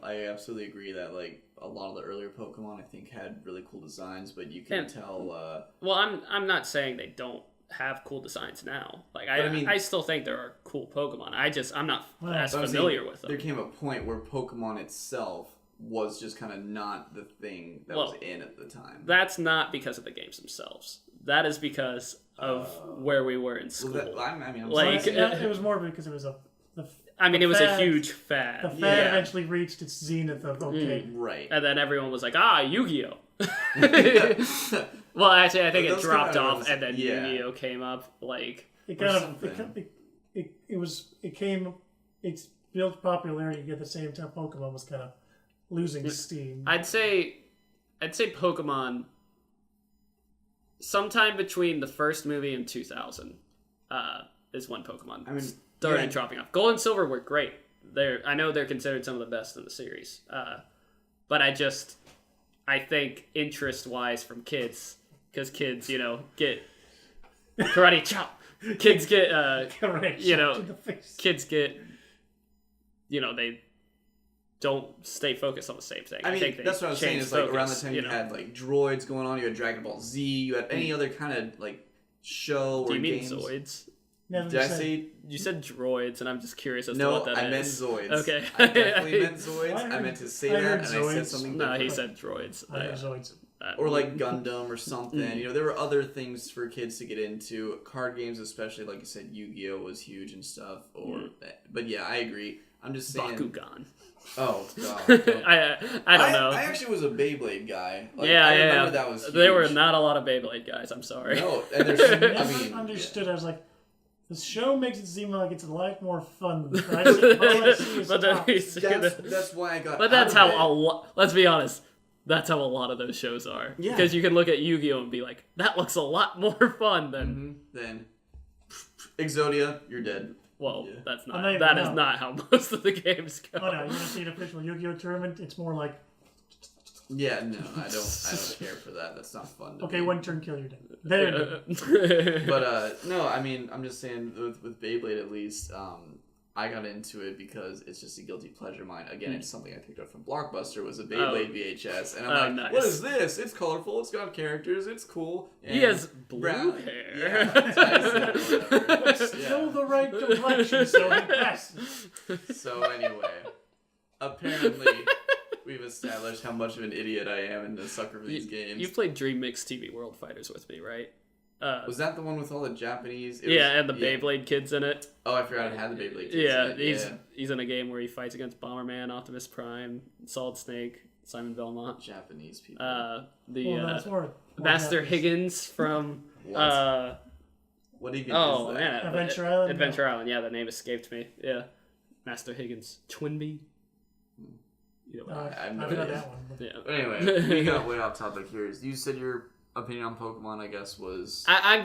I absolutely agree that like a lot of the earlier Pokemon I think had really cool designs, but you can tell. Well, I'm not saying they don't have cool designs now. Like I still think there are cool Pokemon. I'm not as familiar with them. There came a point where Pokemon itself was just kind of not the thing that was in at the time. That's not because of the games themselves. That is because of where we were in school. It was more because it was it was a huge fad. The fad eventually reached its zenith of right, and then everyone was like, Yu-Gi-Oh. Well, actually, I think it dropped off, and then Yu-Gi-Oh came up. Like it's built popularity at the same time Pokemon was kind of losing steam. I'd say Pokemon. Sometime between the first movie and 2000 is when Pokemon started dropping off. Gold and Silver were great. I know they're considered some of the best in the series. But I think interest-wise from kids, because kids, you know, get karate chop. Kids get, kids get, you know, they don't stay focused on the same thing. I think that's what I was saying. Is like around the time you had like droids going on, you had Dragon Ball Z, you had any other kind of like show or games. Do you mean Zoids? No, Did I say? You said droids, and I'm just curious as to what that is. No, I meant Zoids. Okay. I definitely meant Zoids. I meant to say that, and I said something different. No, he said droids. I heard Zoids. Or like Gundam or something. You know, there were other things for kids to get into. Card games, especially, like you said, Yu-Gi-Oh was huge and stuff. But yeah, I agree. I'm just saying. Bakugan. Oh god! I don't know. I actually was a Beyblade guy. Like, I remember that was huge. There were not a lot of Beyblade guys. I'm sorry. No, and there's. Understood. I was like, the show makes it seem like it's a lot more fun. That's why I got. But that's how let's be honest. That's how a lot of those shows are. Yeah. Because you can look at Yu-Gi-Oh and be like, that looks a lot more fun than Exodia. You're dead. Well, that's not. That is not how most of the games go. Oh no, you want to see an official Yu-Gi-Oh tournament? It's more like. Yeah, no, I don't care for that. That's not fun. Okay, one turn kill, you're dead. There. But no, I mean, I'm just saying with Beyblade at least, I got into it because it's just a guilty pleasure of mine. Again, it's something I picked up from Blockbuster. Was a Beyblade VHS, and I'm like, nice. What is this? It's colorful. It's got characters. It's cool. And he has blue hair. Yeah, still the right complexion, so he passes. So anyway, apparently, we've established how much of an idiot I am and a sucker for these games. You played Dream Mix TV World Fighters with me, right? Was that the one with all the Japanese? And the Beyblade kids in it. Oh, I forgot it had the Beyblade kids in it. He's in a game where he fights against Bomberman, Optimus Prime, Solid Snake, Simon Belmont. Japanese people. Master Higgins from... what even is that? Man. Adventure Island? Adventure Island, yeah, the name escaped me. Yeah. Master Higgins. Twinbee? I've never heard that one. Yeah. But anyway, we got way off topic here. You said your opinion on Pokemon, I guess, was... I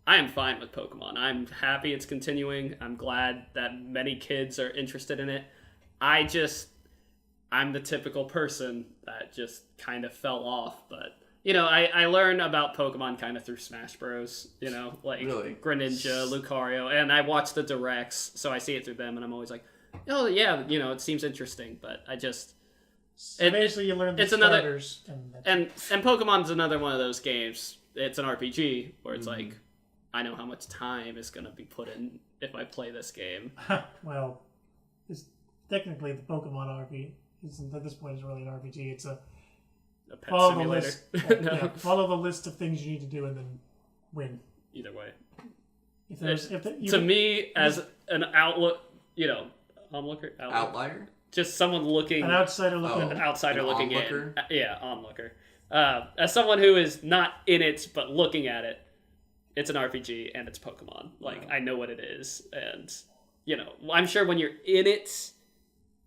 am fine with Pokemon. I'm happy it's continuing. I'm glad that many kids are interested in it. I'm the typical person that just kind of fell off, but... I learned about Pokemon kind of through Smash Bros. Really? Greninja, Lucario, and I watch the directs, so I see it through them, and I'm always like, oh yeah, it seems interesting, but I just... Basically, you learn the starters. And Pokemon's another one of those games. It's an RPG where it's like, I know how much time is going to be put in if I play this game. Well, technically the Pokemon RPG at this point is really an RPG. It's a pet simulator. Follow the list of things you need to do and then win. Either way. As an Outlier? Just someone looking... An outsider looking... An outsider looking onlooker? in. Yeah, onlooker. As someone who is not in it, but looking at it, it's an RPG and it's Pokemon. I know what it is. And, I'm sure when you're in it,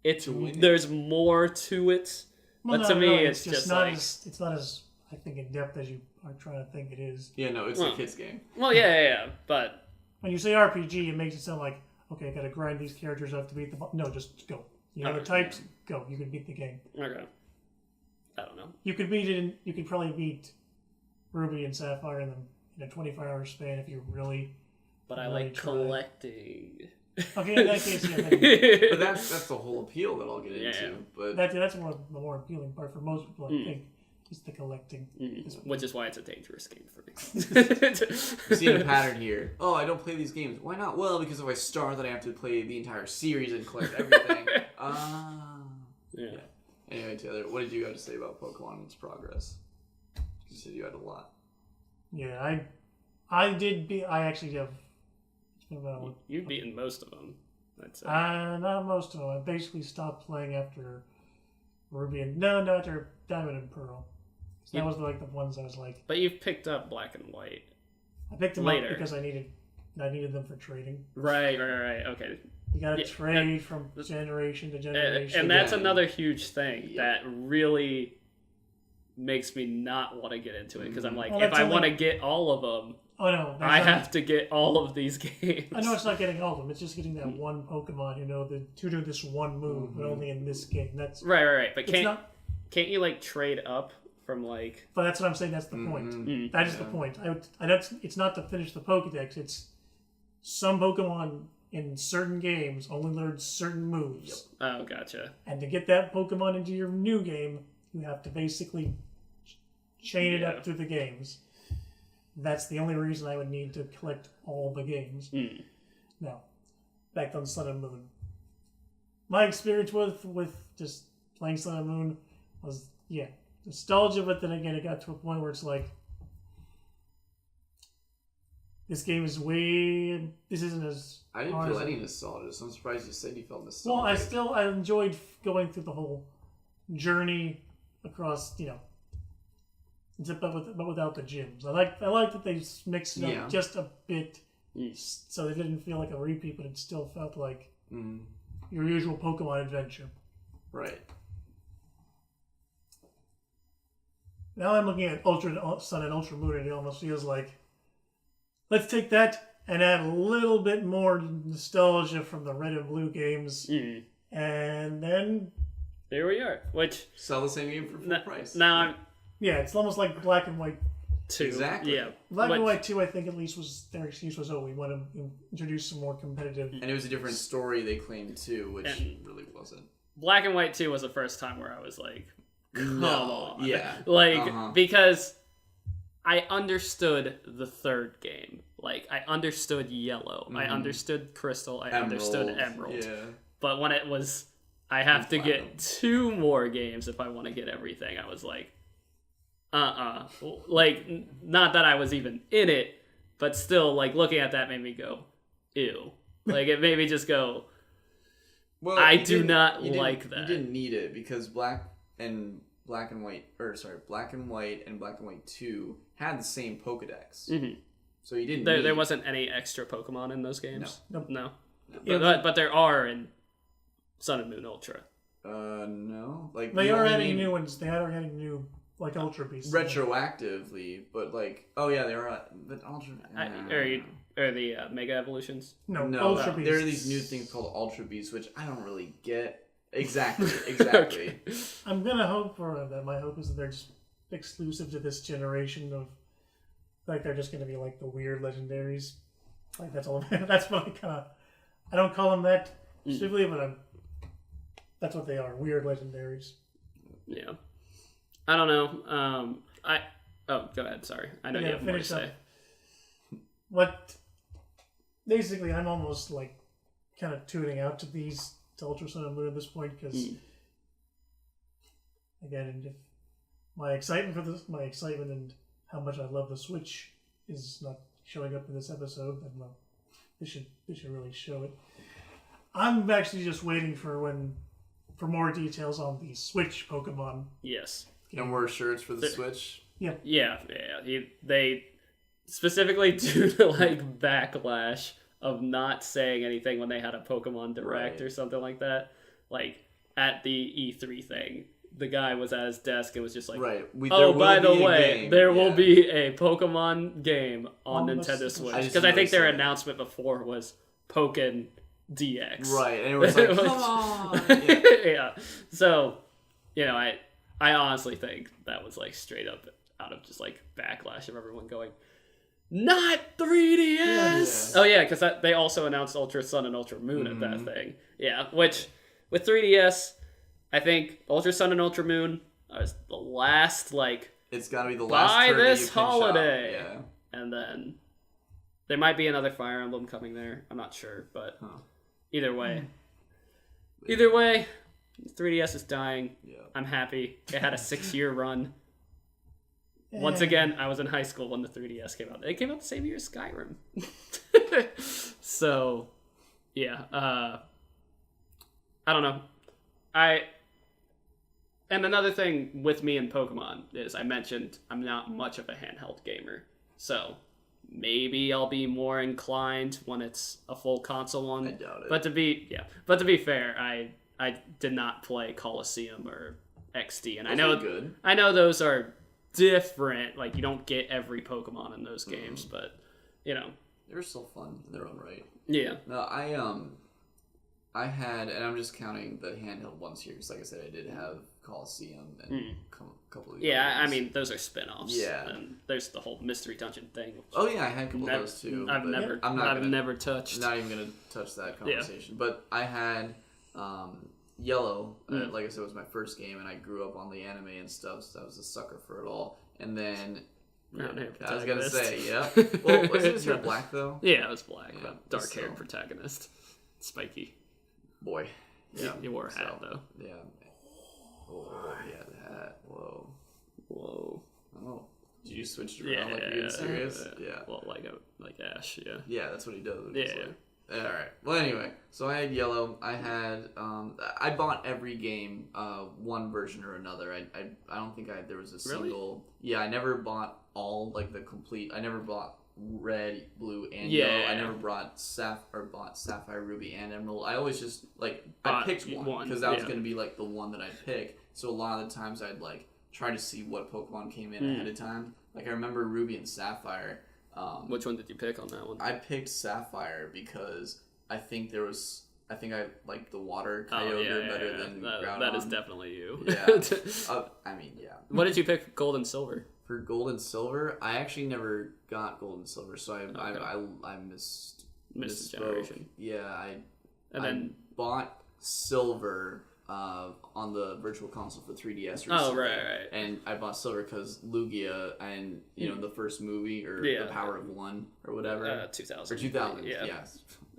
there's more to it. Well, but to me, it's just not it's not as, I think, in depth as you are trying to think it is. Yeah, no, it's a kid's game. Well, yeah, but... When you say RPG, it makes it sound like, okay, I gotta grind these characters up to beat the... No, just go. You know the types, go. You can beat the game. Okay. I don't know. You could probably beat Ruby and Sapphire in a 24-hour span if you really... But I like collecting. Okay, in that case, yeah. But that's the whole appeal that I'll get into. But that's the more appealing part for most people, I think, is the collecting. Which is why it's a dangerous game for me. I'm seeing a pattern here. Oh, I don't play these games. Why not? Well, because if I start, then I have to play the entire series and collect everything. Yeah. Anyway, Taylor, what did you have to say about Pokemon and its progress? You said you had a lot. Yeah, I actually have... You've beaten most of them. Not most of them. I basically stopped playing after Ruby and... No, after Diamond and Pearl. So that was the ones I was like... But you've picked up Black and White. I picked them up because I needed them for trading. Right, okay. You gotta trade from generation to generation. And that's another huge thing that really makes me not want to get into it. Because I'm like, if I want to get all of them... Oh no! I have to get all of these games. I know it's not getting all of them. It's just getting that one Pokemon, to do this one move, but only in this game. That's right. But can't you trade up from But that's what I'm saying. That's the point. That is the point. It's not to finish the Pokédex. It's some Pokemon in certain games only learn certain moves. Yep. Oh, gotcha. And to get that Pokemon into your new game, you have to basically chain it up through the games. That's the only reason I would need to collect all the games. Now, back on Sun and Moon. My experience with just playing Sun and Moon was, nostalgia, but then again, it got to a point where it's like, this game is this isn't as I didn't feel any nostalgia, so I'm surprised you said you felt nostalgic. Well, I enjoyed going through the whole journey across, but without the gyms. I like that they mixed it up just a bit, so it didn't feel like a repeat, but it still felt like your usual Pokemon adventure. Right. Now I'm looking at Ultra Sun and Ultra Moon, and it almost feels like, let's take that and add a little bit more nostalgia from the Red and Blue games, and then there we are. Which sell the same game for full price. Now it's almost like Black and White 2. Exactly. Yeah. Black and White 2, I think at least their excuse was, we want to introduce some more competitive. And it was a different story they claimed too, which really wasn't. Black and White 2 was the first time where I was like, come on. Yeah. Because I understood the third game. I understood Yellow. I understood Crystal. I understood Emerald. Yeah. But when it was, I have to get 2 more games if I want to get everything, I was like, Like, not that I was even in it, but still, like, looking at that made me go, ew. Like, it made me just go, Well, I do not like that. You didn't need it because Black and White and Black and White 2 had the same Pokedex. Mm-hmm. So you didn't There wasn't any extra Pokemon in those games? No. But there are in Sun and Moon Ultra. No. Like, They are adding new ones. They are adding new, like, Ultra Beasts. Retroactively, but, like, oh yeah, there are, but Ultra... Or the Mega Evolutions? No, Ultra Beasts. There are these new things called Ultra Beasts, which I don't really get. Exactly. Okay. I'm gonna hope for that. My hope is that they're just exclusive to this generation of, like, they're just gonna be like the weird legendaries. Like, that's all. That's what I kind of. I don't call them that specifically, but that's what they are. Weird legendaries. Yeah. I don't know. Oh, go ahead. Sorry. I know you have more to say. Basically, I'm almost like kind of tuning out to Ultra Sun and Moon at this point because, again, if my excitement and how much I love the Switch is not showing up in this episode, then well, they should really show it. I'm actually just waiting for more details on the Switch Pokemon. Yes. No more shirts for the Switch? Yeah. They specifically due to, like, backlash of not saying anything when they had a Pokemon Direct or something like that. Like, at the E3 thing, the guy was at his desk and was just like, by the way, there will be a Pokemon game on Nintendo Switch. Because I think their announcement before was Pokken DX. Right, and it was like, come on! Yeah. So, I honestly think that was, like, straight up out of just, like, backlash of everyone going, not 3DS! Yeah. Oh, yeah, because they also announced Ultra Sun and Ultra Moon at that thing. Yeah, which, with 3DS, I think Ultra Sun and Ultra Moon is the last, like... It's gotta be the last buy turn this that you can holiday! shop. Yeah. And then, there might be another Fire Emblem coming there. I'm not sure, but either way. Either way, 3DS is dying. Yeah. I'm happy. It had a 6-year run. Once again, I was in high school when the 3DS came out. It came out the same year as Skyrim. So, yeah. I don't know. And another thing with me and Pokemon is I mentioned I'm not much of a handheld gamer. So, maybe I'll be more inclined when it's a full console one. I doubt it. But to be fair, I did not play Coliseum or XD, and I know those are different. Like, you don't get every Pokemon in those games, but they're still fun in their own right. Yeah. No, I had, and I'm just counting the handheld ones here because, like I said, I did have Coliseum and a couple of. Yeah, I mean those are spin-offs. Yeah. And there's the whole Mystery Dungeon thing. Oh yeah, I had a couple of those too. I've never touched. Not even gonna touch that conversation. Yeah. But I had Yellow. Like I said, was my first game, and I grew up on the anime and stuff, so I was a sucker for it all. And then I was gonna say, yeah. Well, wasn't it Black though? Yeah, it was Black. Yeah, dark-haired protagonist, spiky. Boy, yeah. You wore a hat though. Yeah. Oh, yeah, the hat. Whoa. Oh, did you switch it around? Like, are you being serious? Yeah. Well, like Ash. Yeah. Yeah, that's what he does. Yeah. All right. Well, anyway, so I had Yellow. I had I bought every game, one version or another. I don't think there was a single. Really? Yeah, I never bought all, like, the complete. I never bought Red, Blue, and Yellow. I never bought Sapphire, Ruby, and Emerald. I always just, like, I picked one because that was going to be, like, the one that I'd pick. So a lot of the times I'd, like, try to see what Pokemon came in ahead of time. Like, I remember Ruby and Sapphire. Which one did you pick on that one? I picked Sapphire because I think I liked the water Kyogre better than Groudon. That is definitely you. Yeah. I mean, yeah. What did you pick? Gold and Silver? For Gold and Silver, I actually never got Gold and Silver, so I missed the generation. Yeah, I bought Silver on the Virtual Console for 3DS recently. Oh, right. And I bought Silver because Lugia and, the first movie, or The Power of One, or whatever. 2000. Or 2000, yeah.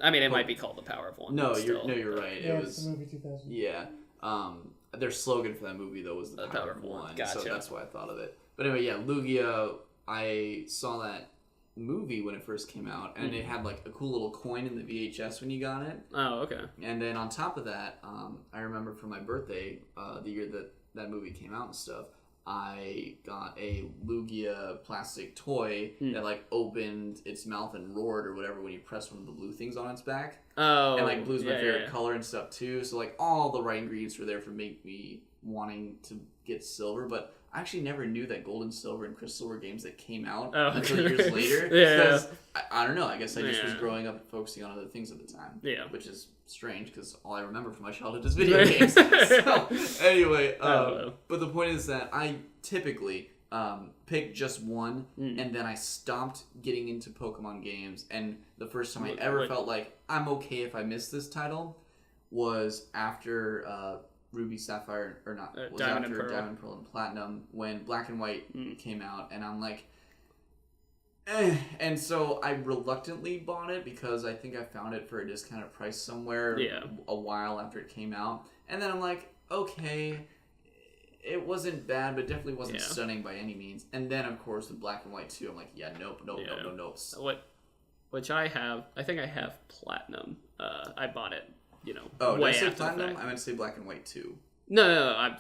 I mean, it might be called The Power of One. No, you're right. Yeah, it was the movie 2000. Yeah. Their slogan for that movie, though, was The Power of One. Gotcha. So that's why I thought of it. But anyway, yeah, Lugia, I saw that movie when it first came out, and it had like a cool little coin in the VHS when you got it. Oh, okay. And then on top of that, I remember for my birthday, the year that movie came out and stuff, I got a Lugia plastic toy that like opened its mouth and roared or whatever when you press one of the blue things on its back. Oh, and like blue's my favorite color and stuff too. So like all the right ingredients were there for make me wanting to get silver, but I actually never knew that Gold and Silver and Crystal were games that came out until years later. Because I don't know. I guess I just was growing up and focusing on other things at the time. Yeah, which is strange because all I remember from my childhood is video games. So anyway, but the point is that I typically pick just one, and then I stopped getting into Pokemon games. And the first time I ever felt like I'm okay if I miss this title was after Ruby, Sapphire, or not, was Diamond after and Pearl. Diamond, Pearl, and Platinum when Black and White came out, and I'm like, eh. And so I reluctantly bought it because I think I found it for a discounted price somewhere a while after it came out, and then I'm like, okay, it wasn't bad, but definitely wasn't stunning by any means. And then of course with Black and White 2, I'm like, nope. Which I have, I think I have Platinum. I bought it. Oh, way did I say after Platinum? the fact. I meant to say Black and White 2. No, I'm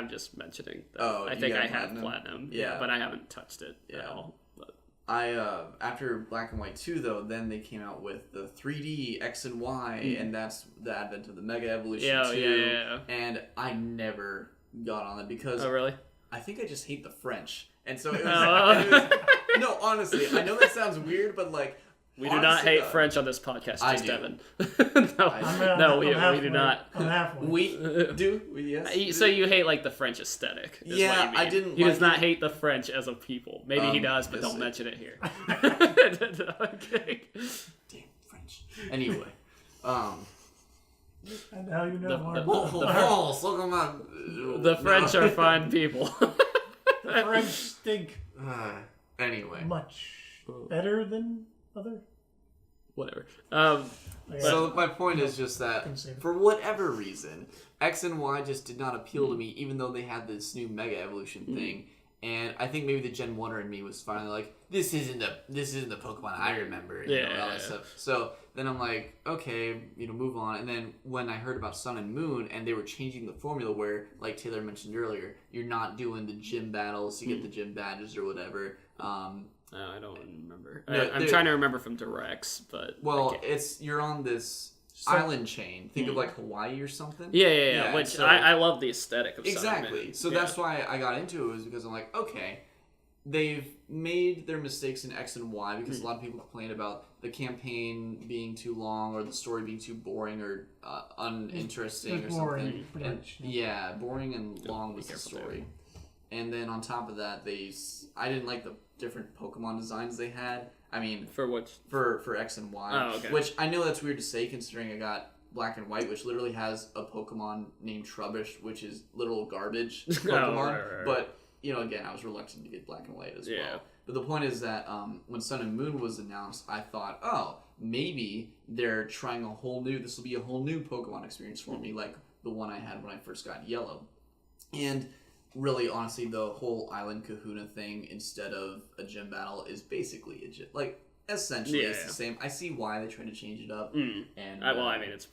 just mentioning that. I think I have Platinum? Platinum. Yeah. But I haven't touched it at all. But. After Black and White 2, though, then they came out with the 3D X and Y, and that's the advent of the Mega Evolution 2. Yeah. And I never got on it because... Oh, really? I think I just hate the French. And so it was... No, honestly, I know that sounds weird, but like... We do not hate French on this podcast, just Devin. We do not. I'm halfway. We do? Yes. So you hate like the French aesthetic? Is what you mean. I didn't. He does not hate the French as a people. Maybe he does, but don't mention it here. Okay. Damn French. Anyway, and how you know the French are fine people. The French stink. Anyway, much better than other. Whatever. So my point is just that for whatever reason, X and Y just did not appeal to me, even though they had this new Mega Evolution thing. And I think maybe the Gen 1er in me was finally like, this isn't the Pokemon I remember, all that stuff. So then I'm like, okay, move on. And then when I heard about Sun and Moon and they were changing the formula where, like Taylor mentioned earlier, you're not doing the gym battles to get the gym badges or whatever. I don't remember. I'm trying to remember from Directs, but you're on this island chain. Think of like Hawaii or something. Yeah. Which so, I love the aesthetic of exactly. So that's why I got into it, was because I'm like, okay, they've made their mistakes in X and Y because a lot of people complain about the campaign being too long or the story being too boring or uninteresting or boring, something. Boring and long was the story. And then on top of that, I didn't like the different Pokemon designs they had. I mean, for which? For X and Y. Oh, okay. Which I know that's weird to say considering I got Black and White, which literally has a Pokemon named Trubbish, which is literal garbage Pokemon. Right. But, again, I was reluctant to get Black and White as well. But the point is that when Sun and Moon was announced, I thought, maybe they're trying this will be a whole new Pokemon experience for me, like the one I had when I first got Yellow. And really, honestly, the whole Island Kahuna thing instead of a gym battle is basically a gym. Like, essentially, it's the same. I see why they tried to change it up. And it's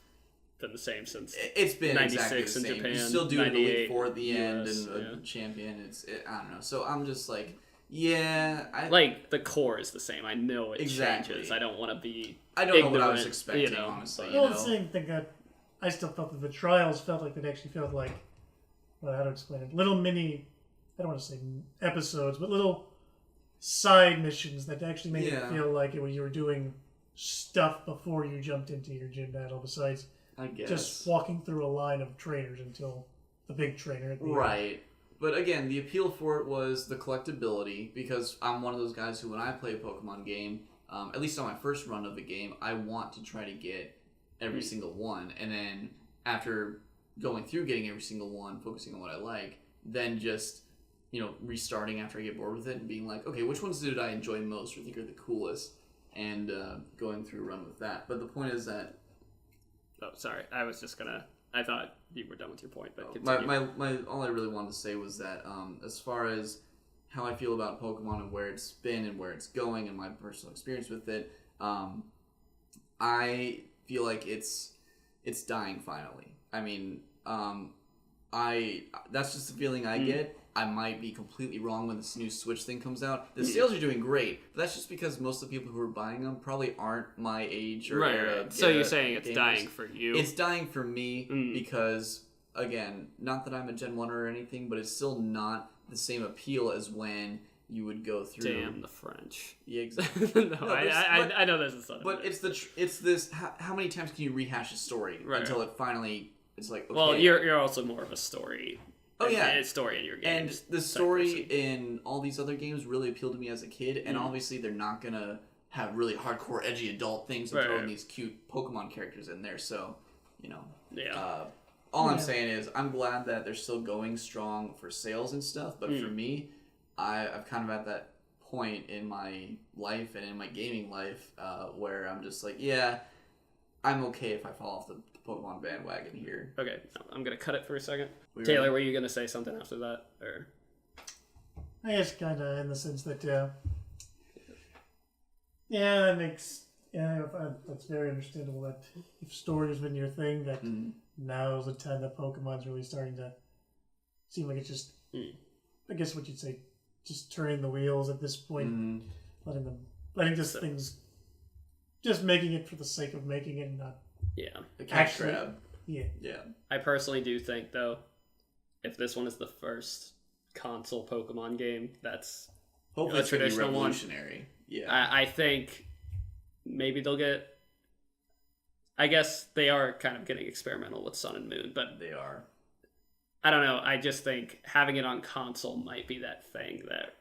been the same since it's been exactly the same. In Japan, you still do an Elite Four at the end and a champion. I don't know. So I'm just like, like the core is the same. I know it changes. I don't want to be. I don't know what I was expecting. Honestly, the same thing that I still felt that the trials felt like it actually felt like. Well, how to explain it? Little mini, I don't want to say episodes, but little side missions that actually made it feel like you were doing stuff before you jumped into your gym battle, besides just walking through a line of trainers until the big trainer at the end. But again, the appeal for it was the collectability, because I'm one of those guys who, when I play a Pokemon game, at least on my first run of the game, I want to try to get every single one, and then after going through getting every single one, focusing on what I like, then just, restarting after I get bored with it and being like, okay, which ones did I enjoy most or think are the coolest, and going through a run with that. But the point is that... Oh, sorry. I thought you were done with your point, but my all I really wanted to say was that as far as how I feel about Pokemon and where it's been and where it's going and my personal experience with it, I feel like it's dying finally. I mean, that's just the feeling I get. I might be completely wrong when this new Switch thing comes out. The sales are doing great, but that's just because most of the people who are buying them probably aren't my age or era. So you're saying it's gamers. dying for you? It's dying for me because, again, not that I'm a Gen 1 or anything, but it's still not the same appeal as when you would go through. Damn the French. Yeah, exactly. I know this is something. But it's this. How many times can you rehash a story until it finally? It's like, okay. Well, you're also more of a story. Oh yeah, it's story in your games. And the story in all these other games really appealed to me as a kid. And obviously, they're not gonna have really hardcore, edgy adult things and throwing these cute Pokemon characters in there. So, all I'm saying is I'm glad that they're still going strong for sales and stuff. But for me, I've kind of at that point in my life and in my gaming life where I'm just like, yeah, I'm okay if I fall off the Pokemon bandwagon here. Okay, I'm gonna cut it for a second. Taylor, were you gonna say something after that, or? I guess kind of in the sense that, that makes that's very understandable. That if story has been your thing, that now is the time that Pokemon's really starting to seem like it's just, I guess what you'd say, just turning the wheels at this point, letting just things, just making it for the sake of making it, and not. Yeah. The cash grab. Yeah. Yeah. I personally do think, though, if this one is the first console Pokemon game, that's hopefully a it's gonna be traditional revolutionary. One. Yeah. I think maybe they'll get. I guess they are kind of getting experimental with Sun and Moon, but they are. I don't know. I just think having it on console might be that thing that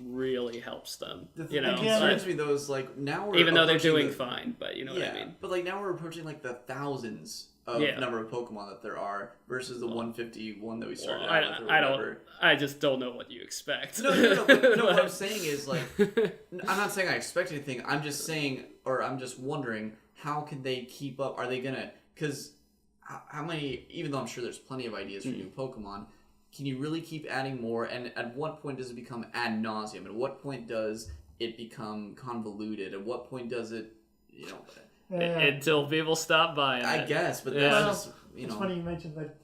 really helps them. It reminds me those now we're even though they're doing fine, but you know what I mean. But now we're approaching the thousands of number of Pokemon that there are versus the 151 that we started out with. I just don't know what you expect. No. What I'm saying is I'm not saying I expect anything. I'm just saying, or I'm just wondering, how can they keep up? Are they gonna? Because how many? Even though I'm sure there's plenty of ideas for new Pokemon. Can you really keep adding more? And at what point does it become ad nauseum? At what point does it become convoluted? At what point does it, until people stop buying it. I guess, but that's just, It's funny you mentioned that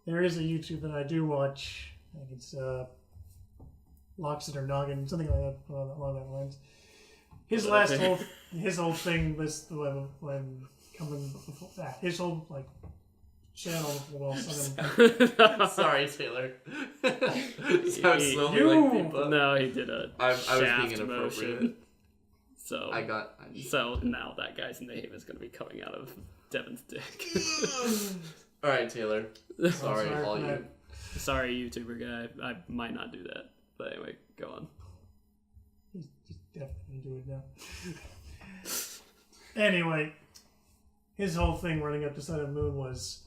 there is a YouTube that I do watch. I think it's Lockstin or Gnoggin, something like that along that lines. His whole thing was when coming before that. His whole channel Sorry, Taylor. No, he did a I was being inappropriate. motion. So I So now that guy's name is going to be coming out of Devin's dick. All right, Taylor. Sorry, all you. Sorry, YouTuber guy. I might not do that. But anyway, go on. He's definitely doing it now. Anyway, his whole thing running up to Sun and Moon was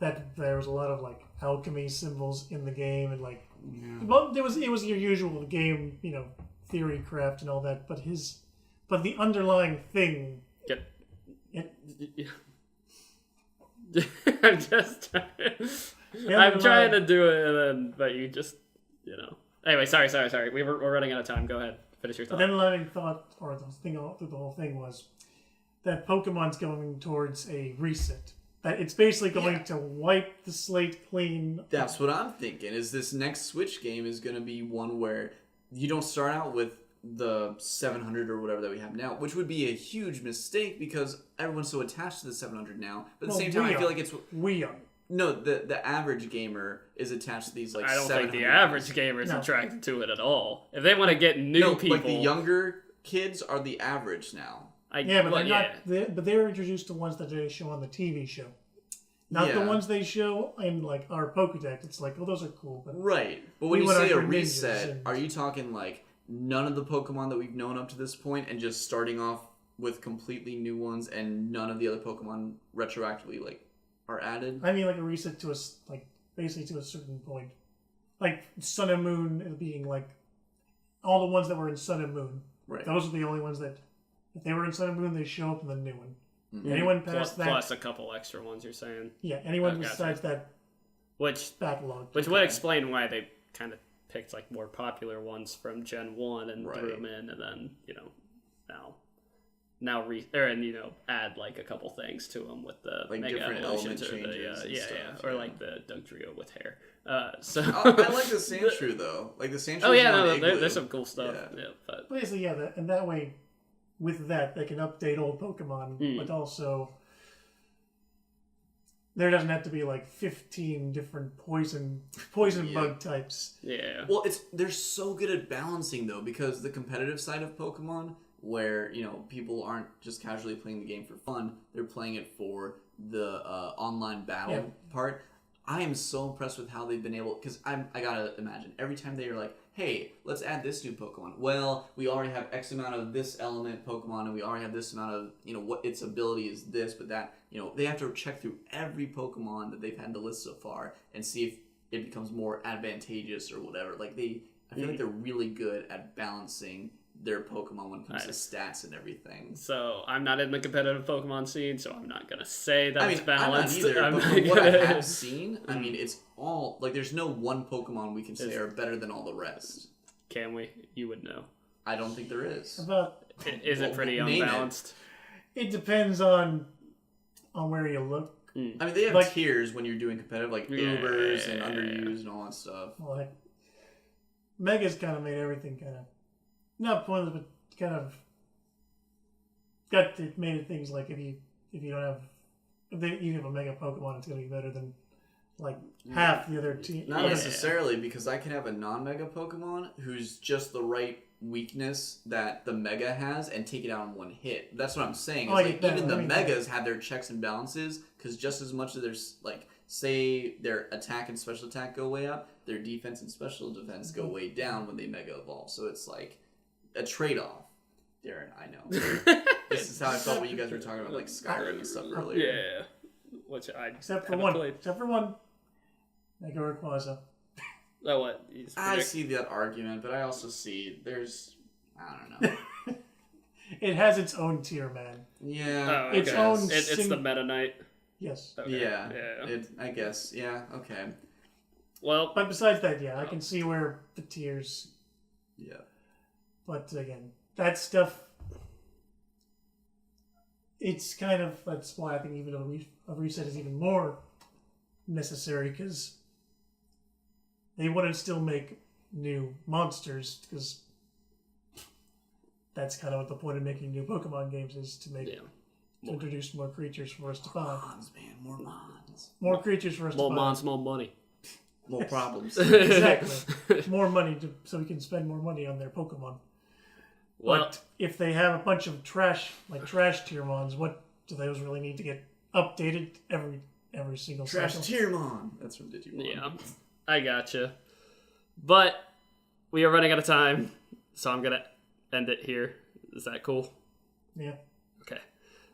that there was a lot of alchemy symbols in the game and well, it was your usual game, theory craft and all that, but the underlying thing. I'm just trying to do it, but you just Anyway, sorry. We're running out of time. Go ahead, finish your thought. The underlying thought, or the thing through the whole thing, was that Pokemon's going towards a reset. That it's basically going to wipe the slate clean. That's what I'm thinking. Is this next Switch game is going to be one where you don't start out with the 700 or whatever that we have now, which would be a huge mistake because everyone's so attached to the 700 now. But at the same time, I feel like it's we are. No, the average gamer is attached to these I don't think the average gamer is attracted to it at all. If they want to get new people, the younger kids are the average now. But they're not. But they're introduced to ones that they show on the TV show, not the ones they show in our Pokédex. It's those are cool, but right. But when you say a reset, are you talking none of the Pokemon that we've known up to this point, and just starting off with completely new ones, and none of the other Pokemon retroactively are added? I mean, a reset to basically to a certain point, Sun and Moon being all the ones that were in Sun and Moon. Right. Those are the only ones that. If they were in Sun and Moon, they show up in the new one. Mm-hmm. Anyone past that... Plus a couple extra ones, you're saying? Yeah, anyone besides that which backlog. Which would explain why they kind of picked like more popular ones from Gen 1 and threw them in, and then, you know, add like a couple things to them with the like Mega different Evolutions element or changes or like the Dugtrio with hair. So I like the Sandshrew though. Like the Sandshrew. Oh yeah, no, there's some cool stuff. Yeah, but basically, and that way, with that, they can update old Pokemon, but also there doesn't have to be like 15 different poison bug types. Yeah. Well, they're so good at balancing though, because the competitive side of Pokemon, where, you know, people aren't just casually playing the game for fun, they're playing it for the online battle part. I am so impressed with how they've been able, because I gotta imagine, every time they are like, hey, let's add this new Pokemon. Well, we already have X amount of this element Pokemon, and we already have this amount of, you know, what its ability is this, but that, you know, they have to check through every Pokemon that they've had in the list so far and see if it becomes more advantageous or whatever. Like, I feel like they're really good at balancing their Pokemon when it comes to stats and everything. So I'm not in the competitive Pokemon scene, so I'm not gonna say that it's balanced. I'm not either, but from what I have seen, I mean, it's all like there's no one Pokemon we can say are better than all the rest. Can we? You would know. I don't think there is. Is it pretty unbalanced? It depends on where you look. I mean, they have tiers when you're doing competitive, like Ubers and underused and all that stuff. Well, like Mega's kind of made everything kind of not pointless, but kind of made it things like if you don't have you have a Mega Pokemon, it's gonna be better than like half the other team. Not necessarily, because I can have a non-Mega Pokemon who's just the right weakness that the Mega has and take it out in one hit. That's what I'm saying. Even the Megas have their checks and balances, because just as much as there's like, say their attack and special attack go way up, their defense and special defense go way down when they Mega Evolve. So it's like a trade-off. Darren, I know. This is how I felt when you guys were talking about like Skyrim and stuff earlier. Yeah. Which I except for one. Mega Rayquaza. Oh, what? I see that argument, but I also see I don't know. It has its own tier, man. Yeah. Oh, okay. Its own. It's the Meta Knight. Yes. Okay. Yeah. I guess. Yeah. Okay. Well, but besides that, I can see where the tiers. Yeah. But again, that stuff. It's kind of, that's why I think even a reset is even more necessary, because they wouldn't still make new monsters, because that's kind of what the point of making new Pokemon games is, to make to introduce more creatures for us to buy. Mons, man, more mons. More creatures for us to buy. More mons, more money. More problems. Exactly. More money, so we can spend more money on their Pokemon. Well, but if they have a bunch of trash tier mons, what do those really need to get updated every single Trash cycle? Tiermon. That's from Digimon. Yeah, I gotcha. But we are running out of time, so I'm gonna end it here. Is that cool? Yeah. Okay.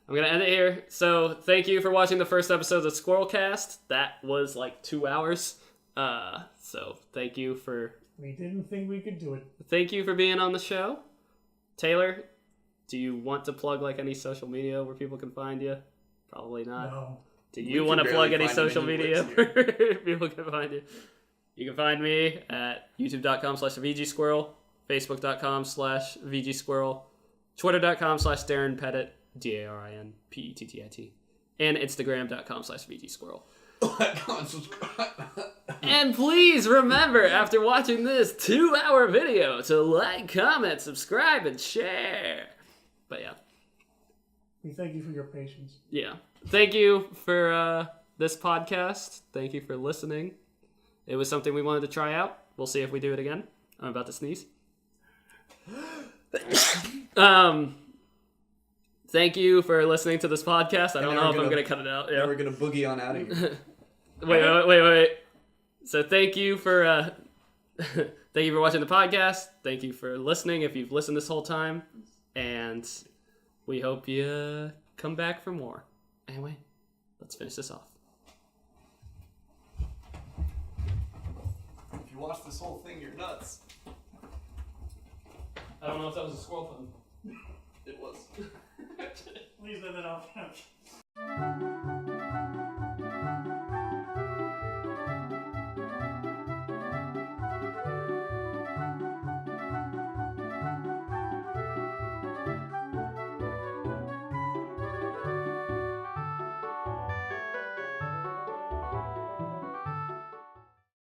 I'm gonna end it here. So thank you for watching the first episode of Squirrelcast. That was like 2 hours. So thank you for. We didn't think we could do it. Thank you for being on the show. Taylor, do you want to plug like any social media where people can find you? Probably not. No. Do you want to plug any social media where people can find you? You can find me at youtube.com/VGSquirrel, facebook.com/VGSquirrel, twitter.com/DarrenPettit, DARINPETTIT, and instagram.com/VGSquirrel. And please remember, after watching this 2-hour video, to like, comment, subscribe, and share. But yeah. We thank you for your patience. Yeah. Thank you for this podcast. Thank you for listening. It was something we wanted to try out. We'll see if we do it again. I'm about to sneeze. Thank you for listeing to this podcast. I don't know if I'm going to cut it out. Yeah. We're going to boogie on out of here. Wait. So thank you for watching the podcast. Thank you for listening if you've listened this whole time. And we hope you come back for more. Anyway, let's finish this off. If you watch this whole thing, you're nuts. I don't know if that was a squirrel phone. It was. Please let it off.